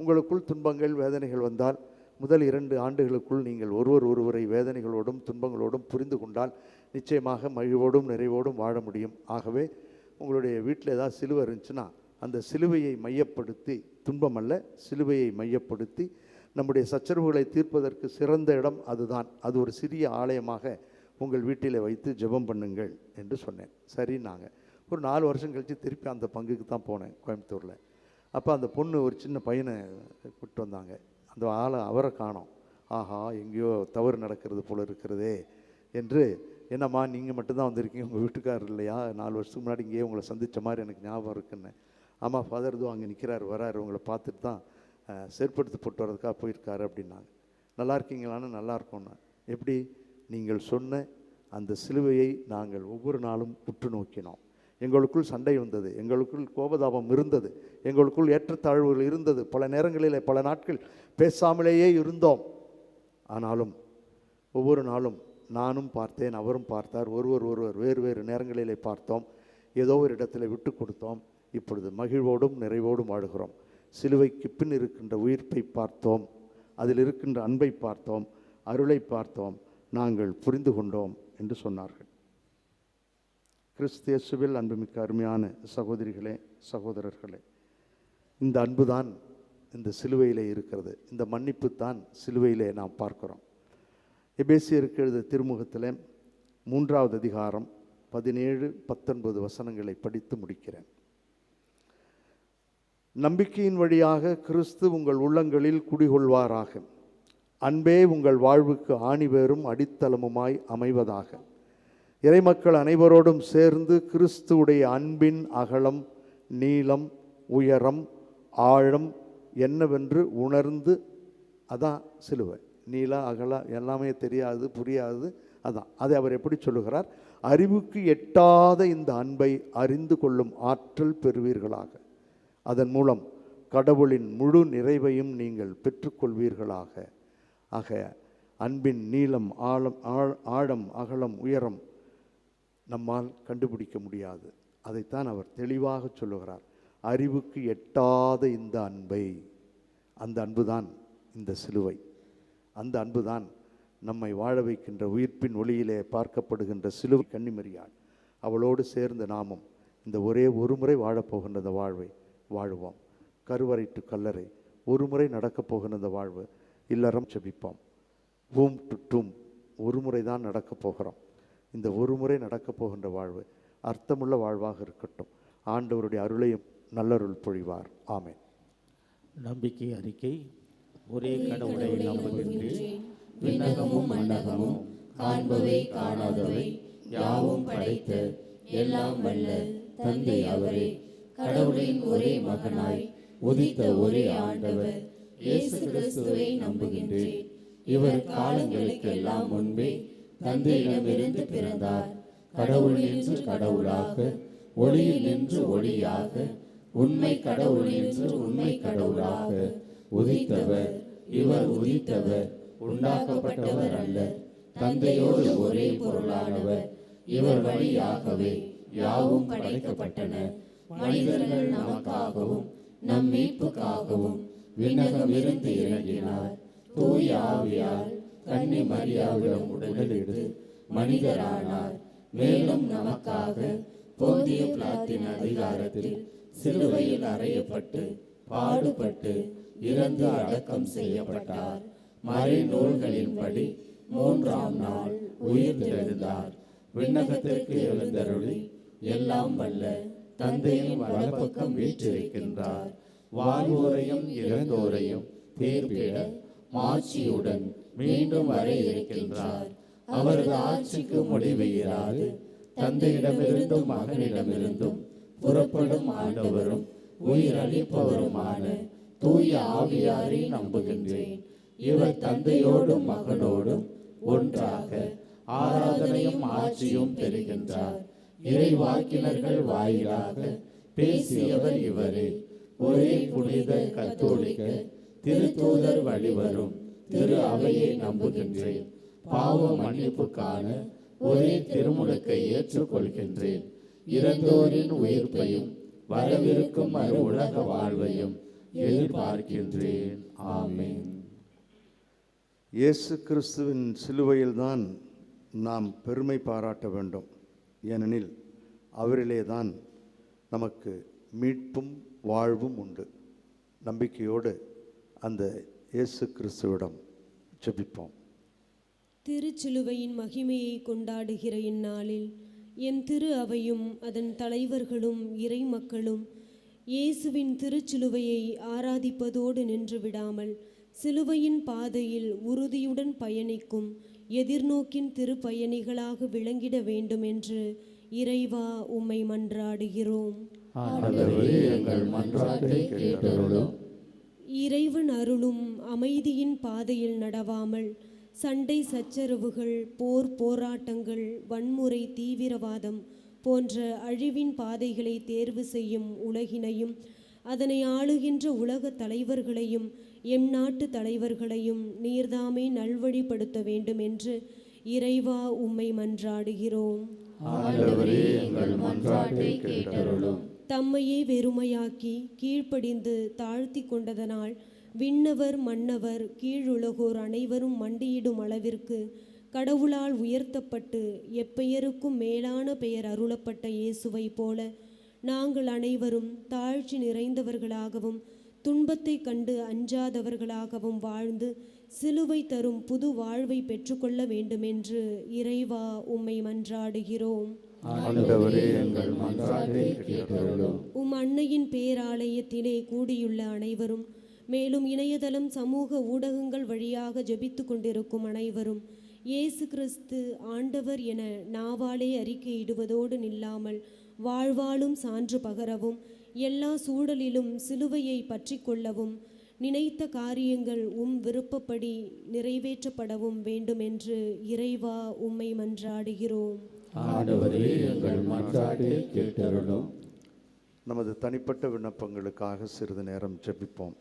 உங்களுக்குள் துன்பங்கள் வேதனைகள் வந்தால் முதல் 2 ஆண்டுகளுக்குள் நீங்கள் ஒருவரை வேதனைகளோடும் துன்பங்களோடும் புரிந்து கொண்டால் நிச்சயமாக மகிழ்வோடும் நிறைவோடும் வாழ முடியும். ஆகவே உங்களுடைய வீட்டில் ஏதாவது சிலுவை இருந்துச்சுன்னா அந்த சிலுவையை மையப்படுத்தி, துன்பம் அல்ல, சிலுவையை மையப்படுத்தி நம்முடைய சச்சரவுகளை தீர்ப்பதற்கு சிறந்த இடம் அதுதான். அது ஒரு சிறிய ஆலயமாக உங்கள் வீட்டில் வைத்து ஜெபம் பண்ணுங்கள் என்று சொன்னேன். சரின்னாங்க. ஒரு 4 வருஷம் கழித்து திருப்பி அந்த பங்குக்கு தான் போனேன் கோயம்புத்தூரில். அப்போ அந்த பொண்ணு ஒரு சின்ன பையனை கூப்பிட்டு வந்தாங்க. அந்த அவரை காணோம். ஆஹா, எங்கேயோ தவறு நடக்கிறது போல இருக்கிறதே என்று. என்னம்மா நீங்கள் மட்டும்தான் வந்திருக்கீங்க, உங்கள் வீட்டுக்காரர் இல்லையா? 4 வருஷத்துக்கு முன்னாடி இங்கேயே உங்களை சந்தித்த மாதிரி எனக்கு ஞாபகம் இருக்குன்னு. ஆமாம் ஃபாதர், இதுவும் அங்கே நிற்கிறார், வராரு, உங்களை பார்த்துட்டு தான் செயற்படுத்தி போட்டு வர்றதுக்காக போயிருக்காரு அப்படின்னாங்க. நல்லா இருக்கீங்களான்னு? நல்லா இருக்கோன்னு. எப்படி? நீங்கள் சொன்ன அந்த சிலுவையை நாங்கள் ஒவ்வொரு நாளும் உற்று நோக்கினோம். எங்களுக்குள் சண்டை வந்தது, எங்களுக்குள் கோபதாபம் இருந்தது, எங்களுக்குள் ஏற்றத்தாழ்வுகள் இருந்தது, பல நேரங்களில் பல நாட்கள் பேசாமலேயே இருந்தோம். ஆனாலும் ஒவ்வொரு நாளும் நானும் பார்த்தேன், அவரும் பார்த்தார், ஒருவர் வேறு வேறு நேரங்களிலே பார்த்தோம். ஏதோ ஒரு இடத்துல விட்டு கொடுத்தோம். இப்பொழுது மகிழ்வோடும் நிறைவோடும் வாழுகிறோம். சிலுவைக்கு பின் இருக்கின்ற உயிர்ப்பை பார்த்தோம், அதில் இருக்கின்ற அன்பை பார்த்தோம், அருளை பார்த்தோம், நாங்கள் புரிந்து கொண்டோம் என்று சொன்னார்கள். கிறிஸ்து இயேசுவில் அன்புமிக்க அருமையான சகோதரிகளே, சகோதரர்களே, இந்த அன்பு தான் இந்த சிலுவையிலே இருக்கிறது. இந்த மன்னிப்பு தான் சிலுவையிலே நாம் பார்க்கிறோம். எபேசியருக்கு எழுதிய திருமுகத்தில் 3வது அதிகாரம் 17-19 வசனங்களை படித்து முடிக்கிறேன். நம்பிக்கையின் வழியாக கிறிஸ்து உங்கள் உள்ளங்களில் குடிகொள்வாராக. அன்பே உங்கள் வாழ்வுக்கு ஆணிவேரும் அடித்தளமுமாய் அமைவதாக. இறைமக்கள் அனைவரோடும் சேர்ந்து கிறிஸ்துவுடைய அன்பின் அகலம், நீளம், உயரம், ஆழம் என்னவென்று உணர்ந்து, அதான் சிலுவை. நீள அகலம் எல்லாமே தெரியாது, புரியாது. அதான் அதை அவர் எப்படி சொல்லுகிறார்? அறிவுக்கு எட்டாத இந்த அன்பை அறிந்து கொள்ளும் ஆற்றல் பெறுவீர்களாக. அதன் மூலம் கடவுளின் முழு நிறைவையும் நீங்கள் பெற்றுக்கொள்வீர்களாக. ஆக அன்பின் நீளம், ஆழம், அகலம், உயரம் நம்மால் கண்டுபிடிக்க முடியாது. அதைத்தான் அவர் தெளிவாக சொல்லுகிறார். அறிவுக்கு எட்டாத இந்த அன்பை, அந்த அன்புதான் இந்த சிலுவை. அந்த அன்புதான் நம்மை வாழ வைக்கின்ற உயிர்ப்பின் ஒளியிலே பார்க்கப்படுகின்ற சிலுவை கன்னிமரியாள். அவளோடு சேர்ந்த நாமும் இந்த ஒரே ஒரு முறை வாழப்போகின்ற இந்த வாழ்வை வாழுவோம். கருவறை டு கல்லறை, ஒரு முறை நடக்கப் போகின்ற இந்த வாழ்வு. இல்லறம் செபிப்போம். பூம் டு டூம், ஒரு முறை தான் நடக்கப் போகிறோம். இந்த ஒரு முறை நடக்கப் போகின்ற வாழ்வு அர்த்தமுள்ள வாழ்வாக இருக்கட்டும். ஆண்டவருடைய அருளையும் நல்லருள் பொழிவார். ஆமென். நம்பிக்கை அறிக்கை. ஒரே கடவுளை நம்புகின்றேன். விண்ணகமும் மண்ணகமும் காண்பவை காணாதவை யாவும் படைத்த எல்லாம் வல்ல தந்தை அவரே, கடவுளின் ஒரே மகனாய் உதித்த ஒரே ஆண்டவர் இயேசு கிறிஸ்துவை நம்புகின்றேன். இவர் காலங்களுக்கெல்லாம் முன்பே தந்தையிடமிருந்து பிறந்தார். கடவுள் நின்று கடவுளாக, ஒளியில் நின்று ஒளியாக, உண்மை கடவுள் நின்று உண்மை கடவுளாக உதித்தவர். இவர் உதித்தவர், உண்டாக்கப்பட்டவர் அல்ல, தந்தையோடு ஒரே பொருளானவர். இவர் வழியாகவே யாவும் படைக்கப்பட்டன. மனிதர்கள் நமக்காகவும் நம் மீட்புக்காகவும் விண்ணகமிருந்து இறங்கினார். தூய ஆவியால் கன்னி மரியாவிடம் உடலெடுத்து மனிதரானார். மேலும் நமக்காக போந்திய பிலாத்தின் அதிகாரத்தில் சிலுவையில் அறையப்பட்டு பாடுபட்டு இறந்து அடக்கம் செய்யப்பட்டார். மறைநூல்களின்படி 3ஆம் நாள் உயிர் தெழுந்தார். விண்ணகத்திற்கு எழுந்தருளி எல்லாம் வல்ல தந்தையின் வலப்பக்கம் வீற்றிருக்கின்றார். வாழ்வோரையும் இறந்தோரையும் தீர்ப்பிட மாட்சியுடன் மீண்டும் வர இருக்கின்றார். அவரது ஆட்சிக்கு முடிவு இராது. தந்தையிடமிருந்தும் மகனிடமிருந்தும் புறப்படும் ஆண்டவரும் உயிரளிப்பவருமான தூய ஆவியாரை நம்புகின்றேன். இவர் தந்தையோடும் மகனோடும் ஒன்றாக ஆராதனையும் ஆட்சியும் பெறுகின்றார். இறைவாக்கினர்கள் வாயிலாக பேசியவர் இவரே. ஒரே புனித கத்தோலிக்க திருத்தூதர் வழிவரும் திரு அவையை நம்புகின்றேன். பாவ மன்னிப்புக்கான ஒரே திருமுழுக்கை ஏற்றுக்கொள்கின்றேன். இறந்தோரின் உயிர்ப்பையும் வரவிருக்கும் மறு உலக வாழ்வையும் எதிர்பார்க்கின்றேன். ஆமென். இயேசு கிறிஸ்துவின் சிலுவையில்தான் நாம் பெருமை பாராட்ட வேண்டும். ஏனெனில் அவரிலே தான் நமக்கு மீட்பும் வாழ்வும் உண்டு. நம்பிக்கையோடு அந்த இயேசு கிறிஸ்துவிடம் ஜெபிப்போம். திருச்சிலுவையின் மகிமையை கொண்டாடுகிற இந்நாளில் எம் திரு அவையும் அதன் தலைவர்களும் இறை மக்களும் இயேசுவின் திருச்சிலுவையை ஆராதிப்பதோடு நின்று விடாமல் சிலுவையின் பாதையில் உறுதியுடன் பயணிக்கும் எதிர்நோக்கின் திருப்பயணிகளாக விளங்கிட வேண்டும் என்று இறைவா உம்மை மன்றாடுகிறோம். இறைவன் அருளும் அமைதியின் பாதையில் நடவாமல் சண்டை சச்சரவுகள், போராட்டங்கள், வன்முறை, தீவிரவாதம் போன்ற அழிவின் பாதைகளை தேர்வு செய்யும் உலகினையும் அதனை ஆளுகின்ற உலக தலைவர்களையும் எம் நாட்டு தலைவர்களையும் நீர்தாமே நல்வழிப்படுத்த வேண்டும் என்று இறைவா உம்மை மன்றாடுகிறோம். தம்மையே வெறுமையாக்கி கீழ்ப்படிந்து தாழ்த்தி கொண்டதனால் விண்ணவர் மன்னவர் கீழுலகோர் அனைவரும் மண்டியிடும் அளவிற்கு கடவுளால் உயர்த்தப்பட்டு எப்பெயருக்கும் மேலான பெயர் அருளப்பட்ட இயேசுவை போல நாங்கள் அனைவரும் தாழ்ச்சி நிறைந்தவர்களாகவும் துன்பத்தை கண்டு அஞ்சாதவர்களாகவும் வாழ்ந்து சிலுவை தரும் புது வாழ்வை பெற்றுக்கொள்ள வேண்டுமென்று இறைவா உம்மை மன்றாடுகிறோம். உம் அன்னையின் பேராலயத்திலே கூடியுள்ள அனைவரும், மேலும் இணையதளம் சமூக ஊடகங்கள் வழியாக ஜெபித்து கொண்டிருக்கும் அனைவரும் இயேசு கிறிஸ்து ஆண்டவர் என நாவாலே அறிக்கையிடுவதோடு நில்லாமல் வாழ்வாலும் சான்று பகரவும் எல்லா சூழலிலும் சிலுவையை பற்றி கொள்ளவும் நினைத்த காரியங்கள் உம் விருப்பப்படி நிறைவேற்றப்படவும் வேண்டுமென்று இறைவா உம்மை மன்றாடுகிறோம். நமது தனிப்பட்ட விண்ணப்பங்களுக்காக சிறிது நேரம் ஜெபிப்போம்.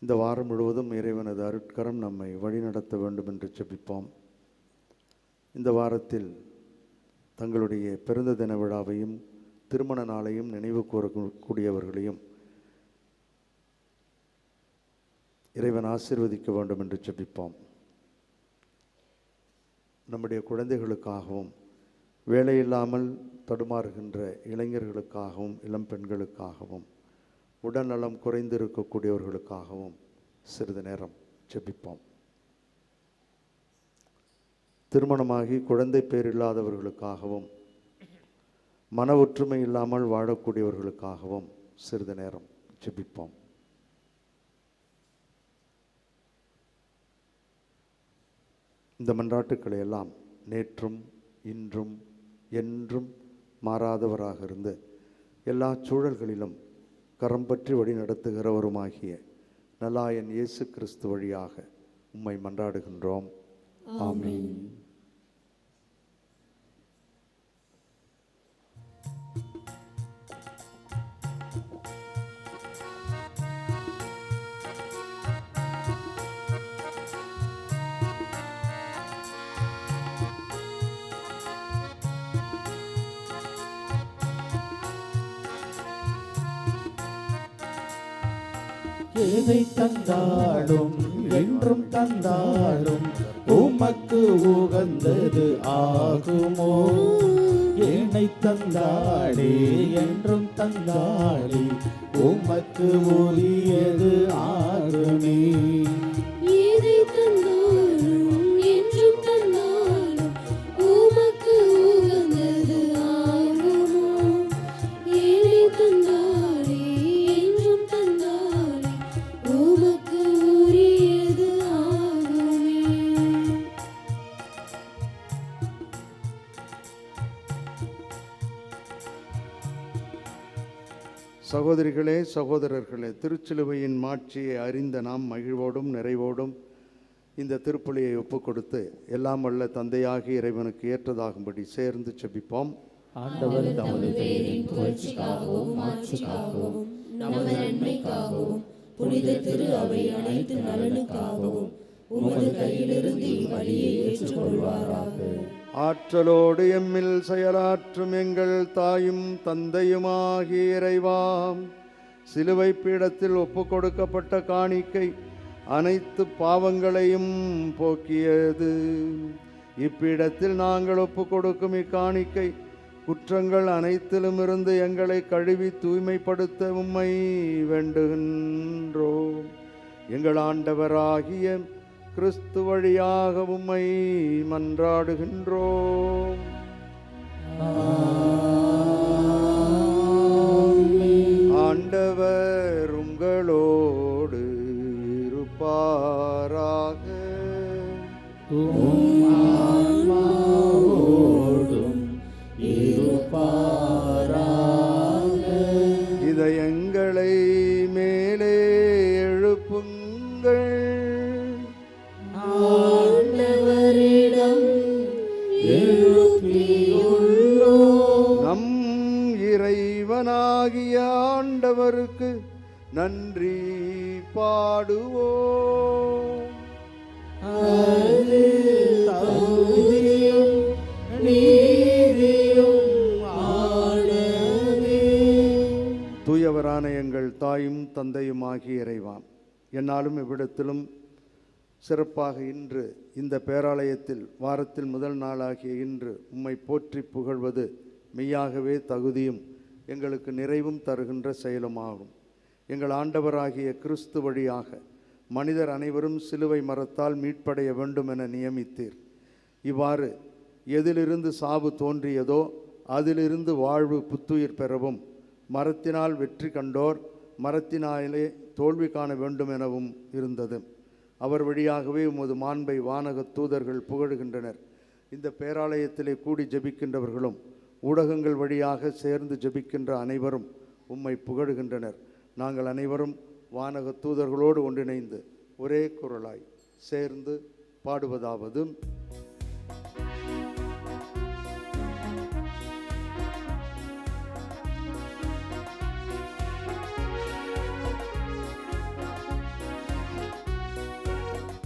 இந்த வாரம் முழுவதும் இறைவனது அருட்கரம் நம்மை வழிநடத்த வேண்டும் என்று ஜெபிப்போம். இந்த வாரத்தில் தங்களுடைய பிறந்த தின விழாவையும் திருமண நாளையும் நினைவு கூறக்கூடியவர்களையும் இறைவன் ஆசீர்வதிக்க வேண்டும் என்று ஜெபிப்போம். நம்முடைய குழந்தைகளுக்காகவும் வேலையில்லாமல் தடுமாறுகின்ற இளைஞர்களுக்காகவும் இளம் பெண்களுக்காகவும் உடல்நலம் குறைந்திருக்கக்கூடியவர்களுக்காகவும் சிறிது நேரம் ஜெபிப்போம். திருமணமாகி குழந்தை பேர் இல்லாதவர்களுக்காகவும் மன ஒற்றுமை இல்லாமல் வாழக்கூடியவர்களுக்காகவும் சிறிது நேரம் ஜெபிப்போம். இந்த மன்றாட்டுக்களை எல்லாம் நேற்றும் இன்றும் என்றும் மாறாதவராக இருந்து எல்லா சூழல்களிலும் கரம் பற்றி வழி நடத்துகிறவருமாகிய நல்லாயன் இயேசு கிறிஸ்து வழியாக உம்மை மன்றாடுகின்றோம். ஆமென். எதை தந்தாலும் என்றும் தந்தாலும் உமக்கு உகந்தது ஆகுமோ? என்னை தந்தாளே என்றும் தந்தாளே உமக்கு உரியது ஆகுமே. எதை தந்தாலும் என்றும் தந்தாலும் உமக்கு உகந்தது ஆகுமோ? என்னை தந்தாளே என்றும் தந்தாளே உமக்கு உரியது ஆகுமே. சகோதரிகளே, சகோதரர்களே, திருச்சிலுவையின் மாட்சியை அறிந்த நாம் மகிழ்வோடும் நிறைவோடும் இந்த திருப்பலியை ஒப்புக் கொடுத்து எல்லாம் வல்ல தந்தையாகி இறைவனுக்கு ஏற்றதாகும்படி சேர்ந்து செபிப்போம். ஆண்டவர் தமது பெயரின் புகழ்ச்சிக்காகவும் மாட்சிக்காகவும் நமது நன்மைக்காகவும் புனித திரு அவை அனைத்து நலனுக்காகவும் உமது கையிலிருந்து இவ்வழியை ஏற்றுக்கொள்வாராக. ஆற்றலோடு எம்மில் செயலாற்றும் எங்கள் தாயும் தந்தையுமாகிய இறைவாம், சிலுவை பீடத்தில் ஒப்புக் கொடுக்கப்பட்ட காணிக்கை அனைத்து பாவங்களையும் போக்கியது. இப்பீடத்தில் நாங்கள் ஒப்புக் கொடுக்கும் இக்காணிக்கை குற்றங்கள் அனைத்திலும் இருந்து எங்களை கழுவி தூய்மைப்படுத்த உம்மை வேண்டுகின்றோம். எங்கள் ஆண்டவராகிய கிறிஸ்து வழியாக உம்மை மன்றாடுகின்றோம். ஆண்டவர் உங்களோடு இருப்பாராக. இதயங்களை மேலே எழுப்புங்கள். ஆண்டவரிடம் எழுப்பியுள்ளோம். நம் இறைவனாகிய ஆண்டவருக்கு நன்றி பாடுவோம். அது தகுதியும் நீதியும் ஆண்டவே. தூயவரான எங்கள் தாயும் தந்தையுமாகிய இறைவாம், என்னாலும் இவ்விடத்திலும் சிறப்பாக இன்று இந்த பேராலயத்தில் வாரத்தில் முதல் நாளாகிய இன்று உம்மை போற்றி புகழ்வது மெய்யாகவே தகுதியும் எங்களுக்கு நிறைவும் தருகின்ற செயலுமாகும். எங்கள் ஆண்டவராகிய கிறிஸ்து வழியாக மனிதர் அனைவரும் சிலுவை மரத்தால் மீட்படைய வேண்டும் என நியமித்தீர். இவ்வாறு எதிலிருந்து சாவு தோன்றியதோ அதிலிருந்து வாழ்வு புத்துயிர் பெறவும், மரத்தினால் வெற்றி கண்டோர் மரத்தினாலே தோல்வி காண வேண்டும் எனவும் இருந்தது. அவர் வழியாகவே உமது மாண்பை வானக தூதர்கள் புகழுகின்றனர். இந்த பேராலயத்திலே கூடி ஜெபிக்கின்றவர்களும் ஊடகங்கள் வழியாக சேர்ந்து ஜெபிக்கின்ற அனைவரும் உம்மை புகழுகின்றனர். நாங்கள் அனைவரும் வானக தூதர்களோடு ஒன்றிணைந்து ஒரே குரலாய் சேர்ந்து பாடுவதாவது: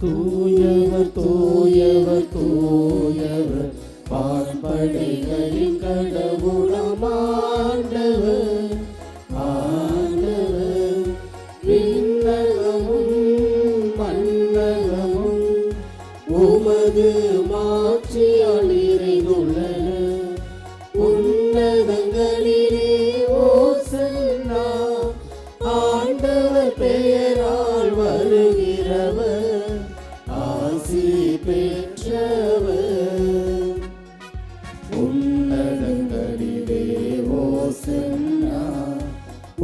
தூயவர் தூயவர் தூயவர் வான்படைகளின் கடவுளாம் ஆண்டவர். ஆண்டவர் விண்ணகமும் மண்ணகமும் உமது மாட்சியால் நிறைந்துள்ளன. உன்னதங்களிலே ஓசன்னா, ஆண்டவர் பெயரால் வருகிறவர் ஆசி பெற்றவர். உன்னதங்களிலே ஓசன்னா,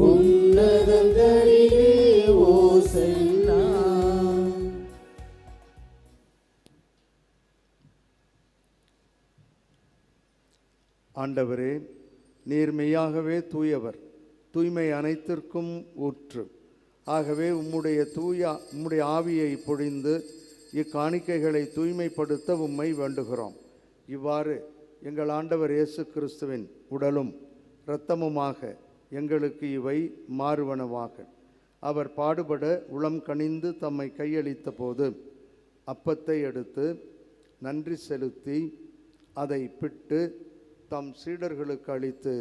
உன்னதங்களிலே ஓசன்னா. ஆண்டவரே, நீர் மெய்யாகவே தூயவர், தூய்மை அனைத்திற்கும் ஊற்று. ஆகவே உம்முடைய ஆவியை பொழிந்து இக்காணிக்கைகளை தூய்மைப்படுத்த உம்மை வேண்டுகிறோம். இவ்வாறு எங்கள் ஆண்டவர் இயேசு கிறிஸ்துவின் உடலும் இரத்தமுமாக எங்களுக்கு இவை மாறுவனவாக. அவர் பாடுபட உளம் கனிந்து தம்மை கையளித்த போது அப்பத்தை எடுத்து நன்றி செலுத்தி அதை பிட்டு தம் சீடர்களுக்கு அளித்து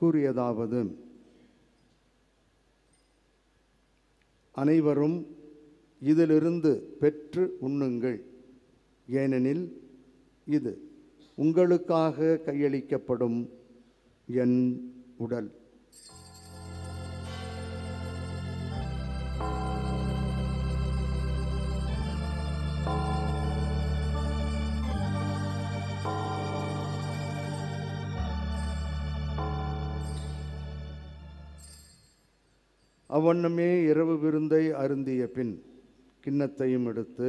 கூறியதாவது: அனைவரும் இதிலிருந்து பெற்று உண்ணுங்கள், ஏனெனில் இது உங்களுக்காக கையளிக்கப்படும் என் உடல். அவ்வண்ணமே இரவு விருந்தை அருந்திய பின் கிண்ணத்தையும் எடுத்து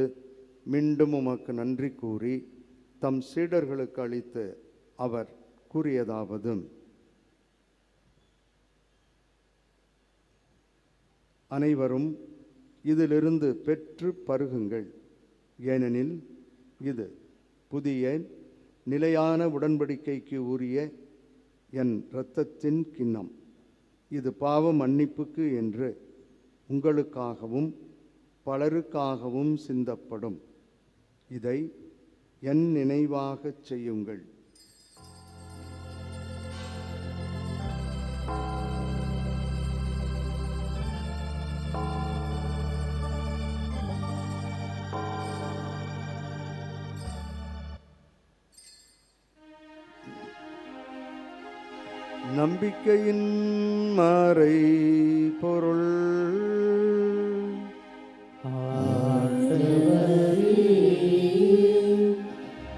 மீண்டும் உமக்கு நன்றி கூறி தம் சீடர்களுக்கு அளித்து அவர் கூறியதாவது: அனைவரும் இதிலிருந்து பெற்று பருகுங்கள். ஏனெனில் இது புதிய நிலையான உடன்படிக்கைக்கு உரிய என் இரத்தத்தின் கிண்ணம். இது பாவ மன்னிப்புக்கு என்று உங்களுக்காகவும் பலருக்காகவும் சிந்தப்படும். இதை என் நினைவாகச் செய்யுங்கள். நம்பிக்கையின் மறை பொருள்.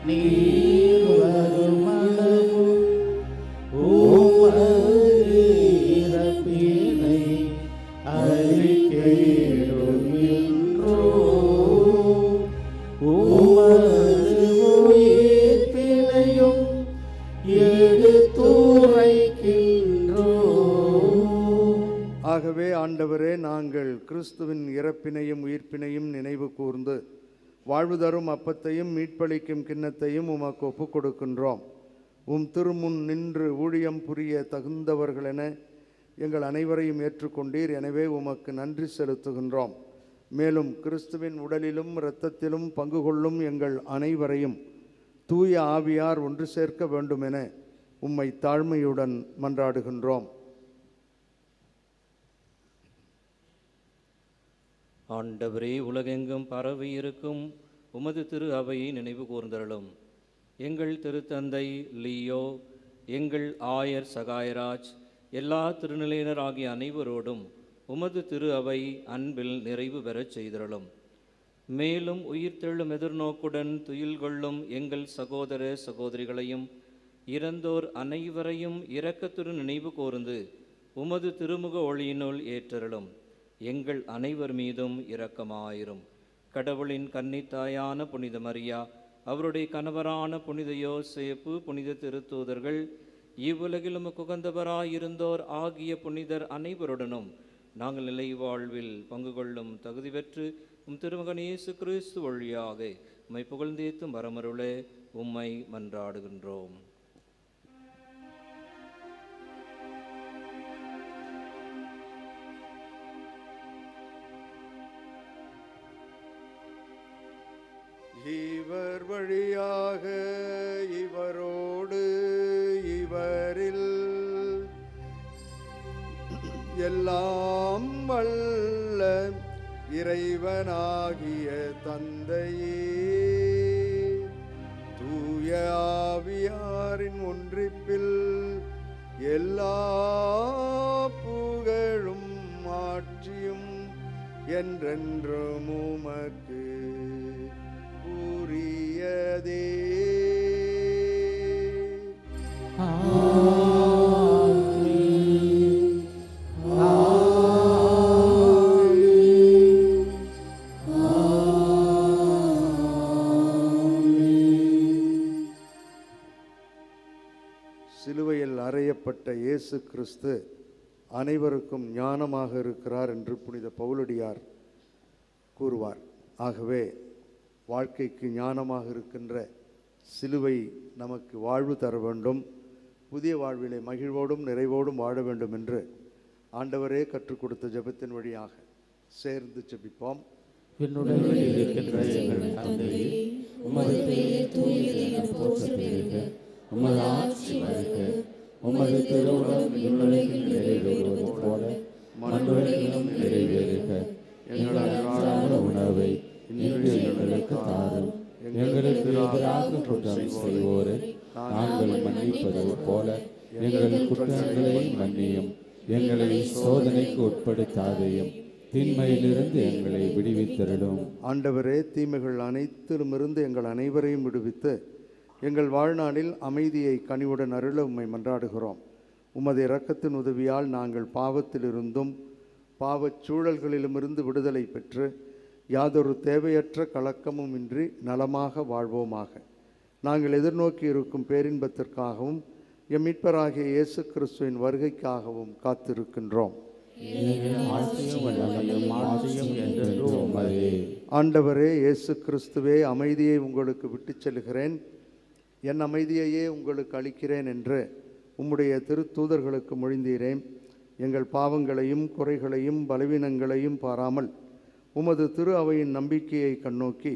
நீர் வருமளவு உமது இறப்பினை அறிக்கையிடுகின்றோம். உமது உயிர்ப்பினையும் எடுத்துரைக்கின்றோம். ஆகவே ஆண்டவரே, நாங்கள் கிறிஸ்துவின் இறப்பினையும் உயிர்ப்பினையும் நினைவு கூர்ந்து வாழ்வு தரும் அப்பத்தையும் மீட்பளிக்கும் கிண்ணத்தையும் உமக்கு ஒப்புக் கொடுக்கின்றோம். உம் திருமுன் நின்று ஊழியம் புரிய தகுந்தவர்களென எங்கள் அனைவரையும் ஏற்றுக்கொண்டீர். எனவே உமக்கு நன்றி செலுத்துகின்றோம். மேலும் கிறிஸ்துவின் உடலிலும் இரத்தத்திலும் பங்கு கொள்ளும் எங்கள் அனைவரையும் தூய ஆவியார் ஒன்று சேர்க்க வேண்டுமென உம்மை தாழ்மையுடன் மன்றாடுகின்றோம். ஆண்டவரே, உலகெங்கும் பரவி இருக்கும் உமது திரு அவையை நினைவு கூர்ந்தருளும். எங்கள் திருத்தந்தை லியோ, எங்கள் ஆயர் சகாயராஜ், எல்லா திருநிலையினர் ஆகிய அனைவரோடும் உமது திரு அவை அன்பில் நிறைவு பெறச் செய்தருளும். மேலும் உயிர்த்தெழும் எதிர்நோக்குடன் துயில் கொள்ளும் எங்கள் சகோதர சகோதரிகளையும் இறந்தோர் அனைவரையும் இரக்கத்துடன் நினைவு கூர்ந்து உமது திருமுக ஒளியினுள் ஏற்றருளும். எங்கள் அனைவர் மீதும் இரக்கமாயிரும். கடவுளின் கன்னித்தாயான புனித மரியா, அவருடைய கணவரான புனித யோசேப்பு, புனித திருத்தூதர்கள், இவ்வுலகிலும் குகந்தவராயிருந்தோர் ஆகிய புனிதர் அனைவருடனும் நாங்கள் நிலை வாழ்வில் பங்கு கொள்ளும் தகுதி பெற்று உம் திருமகன் இயேசு கிறிஸ்து வழியாக உம்மை புகழ்ந்தேத்தும் வரமருளே உம்மை மன்றாடுகின்றோம். இவர் வழியாக இவரோடு இவரில் எல்லாம் வல்ல இறைவனாகிய தந்தையே, தூய ஆவியாரின் ஒன்றிப்பில் எல்லா புகழும் ஆட்சியும் என்றென்றும் உமக்கு உரியதே. சிலுவையில் அறையப்பட்ட இயேசு கிறிஸ்து அனைவருக்கும் ஞானமாக இருக்கிறார் என்று புனித பவுலடியார் கூறுவார். ஆகவே வாழ்க்கைக்கு ஞானமாக இருக்கின்ற சிலுவை நமக்கு வாழ்வு தர வேண்டும். புதிய வாழ்விலே மகிழ்வோடும் நிறைவோடும் வாழ வேண்டும் என்று ஆண்டவரே கற்றுக் கொடுத்த ஜெபத்தின் வழியாக சேர்ந்து ஜெபிப்போம். விண்ணுலகில் இருக்கின்ற எங்கள் தந்தையே, உமது பெயர் தூயது என போற்றப் பெறுக. உமது ஆட்சி வருக. உமது திருவுளம் விண்ணுலகில் நிறைவேறுவது போல மண்ணுலகிலும் நிறைவேறுக. எங்கள் அன்றாட உணவை இன்று எங்களுக்கு தாரும். எங்களுக்கு எதிராக குற்றம் செய்வோரை நாங்கள் மன்னிப்பது போல எங்கள் குற்றங்களை மன்னியும். எங்களை சோதனைக்கு உட்படுத்தாதையும், தீமையிலிருந்து எங்களை விடுவித்தருளும். ஆண்டவரே, தீமைகள் அனைத்திலுமிருந்து எங்கள் அனைவரையும் விடுவித்து எங்கள் வாழ்நாளில் அமைதியை கனிவுடன் அருள உம்மை மன்றாடுகிறோம். உமது இரக்கத்தின் உதவியால் நாங்கள் பாவத்திலிருந்தும் பாவச் சூழல்களிலுமிருந்து விடுதலை பெற்று யாதொரு தேவையற்ற கலக்கமும் இன்றி நலமாக வாழ்வோமாக. நாங்கள் எதிர்நோக்கி இருக்கும் பேரின்பத்திற்காகவும் எம் மீட்பராகிய இயேசு கிறிஸ்துவின் வருகைக்காகவும் காத்திருக்கின்றோம். ஆட்சியும் வல்லமையும் மாட்சியும் என்றென்றும் உமதே. ஆண்டவரே இயேசு கிறிஸ்துவே, அமைதியை உங்களுக்கு விட்டுச் செல்கிறேன், என் அமைதியையே உங்களுக்கு அளிக்கிறேன் என்று உம்முடைய திருத்தூதர்களுக்கு மொழிந்தீரேன். எங்கள் பாவங்களையும் குறைகளையும் பலவீனங்களையும் பாராமல் உமது திரு அவையின் நம்பிக்கையை கண்ணோக்கி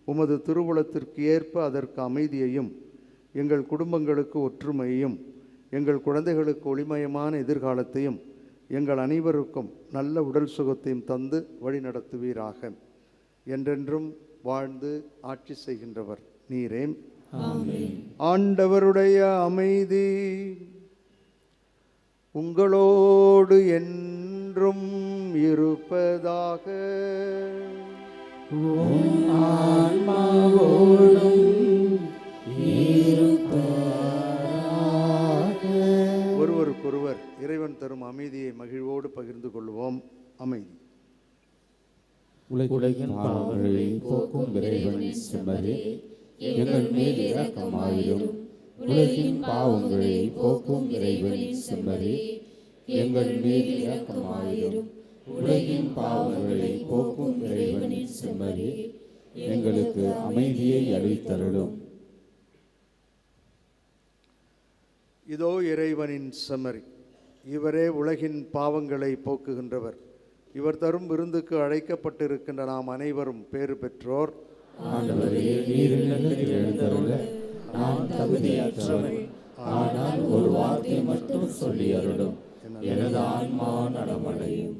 உமது திருவுளத்திற்கு ஏற்ப அதற்கு அமைதியையும், எங்கள் குடும்பங்களுக்கு ஒற்றுமையையும், எங்கள் குழந்தைகளுக்கு ஒளிமயமான எதிர்காலத்தையும், எங்கள் அனைவருக்கும் நல்ல உடல் சுகத்தையும் தந்து வழி நடத்துவீராக. என்றென்றும் வாழ்ந்து ஆட்சி செய்கின்றவர் நீரே. ஆண்டவருடைய அமைதி உங்களோடு என்றும் இருப்பதாக. ஒருவருக்கொருவர் இறைவன் தரும் அமைதியை மகிழ்வோடு பகிர்ந்து கொள்வோம். அமைதி. உலகின் பாவங்களை போக்கும் இறைவனின் செம்மறே, எங்கள் மேல் இரக்கமாயிரும். உலகின் பாவங்களை போக்கும் இறைவனின் செம்மறே, எங்கள் மேல் இரக்கமாயிரும். உலகின் பாவங்களை போக்கும் இறைவனின் செம்மறே, எங்களுக்கு அமைதியை அளித்தருளும். இதோ இறைவனின் செம்மறி, இவரே உலகின் பாவங்களை போக்குகின்றவர். இவர் தரும் விருந்துக்கு அழைக்கப்பட்டிருக்கின்ற நாம் அனைவரும் பேறு பெற்றோர். ஆண்டவரே, நீர் இல்லத்தில் எழுந்தருள நான் தகுதியற்றவன். ஆனால் ஒரு வார்த்தை மட்டும் சொல்லி அருளும், எனது ஆன்மா நலமடையும்.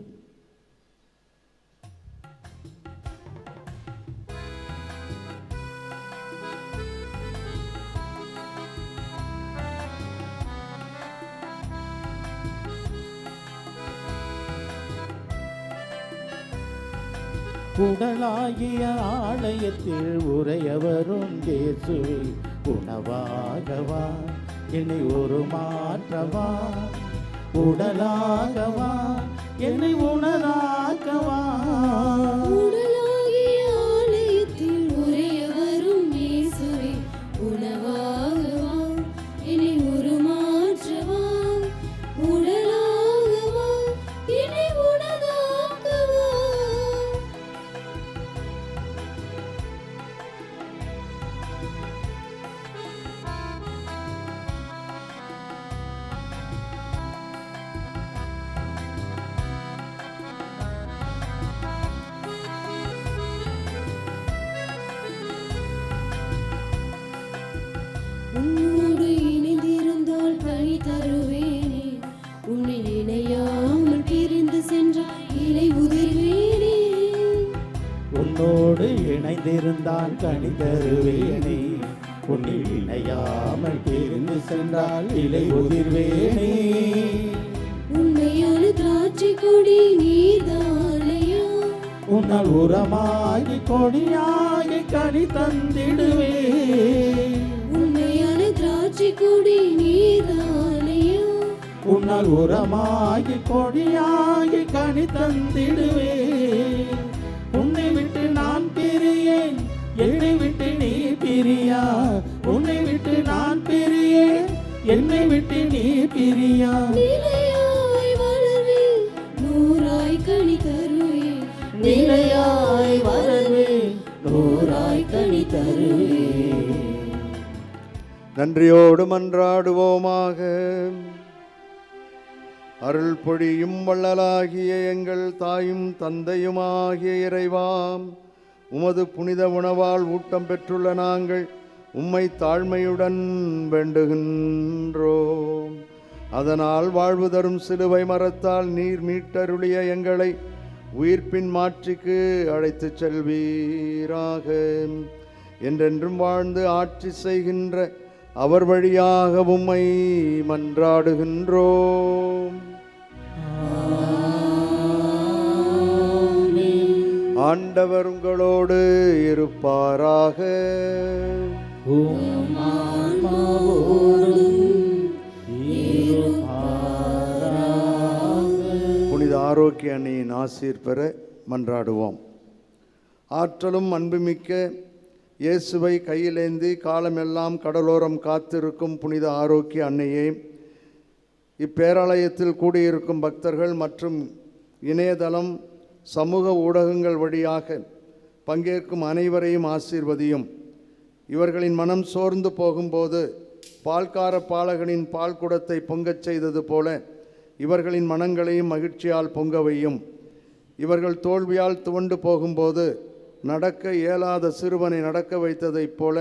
உடலாகிய ஆலயத்தில் உறையவரும் இயேசுவே, உணவாகவா என்னை ஒரு மாற்றவா, உடலாகவா என்னை உணராகவா. உடலாகிய ஆலயத்தில் உறையவரும் இயேசுவே, உணவாகவா என்னை ஒரு மாற்றவா, உடலாகவா என்னை உணராகவா. உன்னோடு இணைந்திருந்தால் கனி தருவேனே, உன்னை நினையாமல் பிரிந்து சென்றால் இலை உதிர்வேனே. உன்னோடு இணைந்திருந்தால் கனி தருவேனே, உன்னில் இணையாமல் பிரிந்து சென்றால் இலை உதிர்வேனே. உண்மையான திராட்சை கொடி நீர்தானையா, உன்னால் உரமாகி கொடியாகி கனி தந்திடுவே. உண்மையான திராட்சை கொடி நீர்தானையா, உன்னால் உரமாகி கொடியாகி கனி தந்திடுவே. உன்னை விட்டு நான் பிரியேன், என்னை விட்டு நீ பிரியா. உன்னை விட்டு நான் பிரியேன், என்னை விட்டு நீ பிரியா. நிலையாய் வளர்வேன், நூறாய் கனி தருவேன். நிலையாய் வளர்வேன், நூறாய் கனி தருவேன். நன்றியோடு மன்றாடுவோமாக. அருள் பொழியும் வள்ளலாகிய எங்கள் தாயும் தந்தையுமாகிய இறைவாம், உமது புனித உணவால் ஊட்டம் பெற்றுள்ள நாங்கள் உம்மை தாழ்மையுடன் வேண்டுகின்றோம். அதனால் வாழ்வு தரும் சிலுவை மரத்தால் நீர் மீட்டருளிய எங்களை உயிர்ப்பின் மாட்சிக்கு அழைத்துச் செல்வீராக. என்றென்றும் வாழ்ந்து ஆட்சி செய்கின்ற அவர் வழியாக உம்மை மன்றாடுகின்றோம். ஆண்டவர் உங்களோடு இருப்பாராக. புனித ஆரோக்கிய அன்னையின் ஆசீர் பெற மன்றாடுவோம். ஆற்றலும் அன்புமிக்க இயேசுவை கையிலேந்தி காலமெல்லாம் கடலோரம் காத்திருக்கும் புனித ஆரோக்கிய அன்னையே, இப்பேராலயத்தில் கூடியிருக்கும் பக்தர்கள் மற்றும் இணையதளம், சமூக ஊடகங்கள் வழியாக பங்கேற்கும் அனைவரையும் ஆசீர்வதியும். இவர்களின் மனம் சோர்ந்து போகும்போது பால்கார பாலகனின் பால் குடத்தை பொங்கச் செய்தது போல இவர்களின் மனங்களையும் மகிழ்ச்சியால் பொங்க வையும். இவர்கள் தோல்வியால் துவண்டு போகும்போது நடக்க இயலாத சிறுவனை நடக்க வைத்ததைப் போல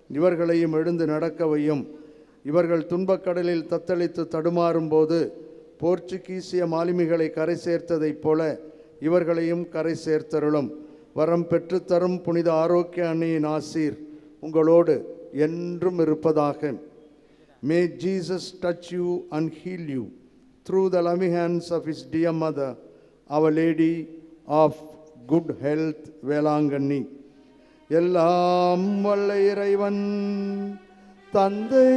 இவர்களையும் எழுந்து நடக்க வையும். இவர்கள் துன்பக்கடலில் தத்தளித்து தடுமாறும்போது போர்ச்சுகீசிய மாலுமிகளை கரை சேர்த்ததைப் போல இவர்களையும் கரை சேர்த்தருளும். வரம் பெற்றுத்தரும் புனித ஆரோக்கிய அன்னையின் ஆசீர் உங்களோடு என்றும் இருப்பதாக. May Jesus touch you and heal you through the loving hands of his dear mother, Our Lady of Good Health, Velankanni. எல்லாம் வல்ல இறைவன் தந்தை,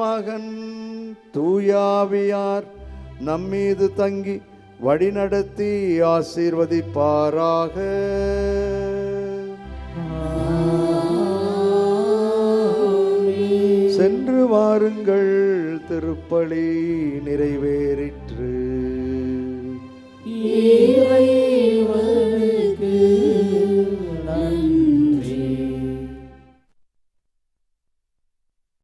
மகன், தூயாவியார் நம்மீது தங்கி வழிநடத்தி ஆசீர்வதிப்பாராக. சென்று வாருங்கள், திருப்பலி நிறைவேறிற்று.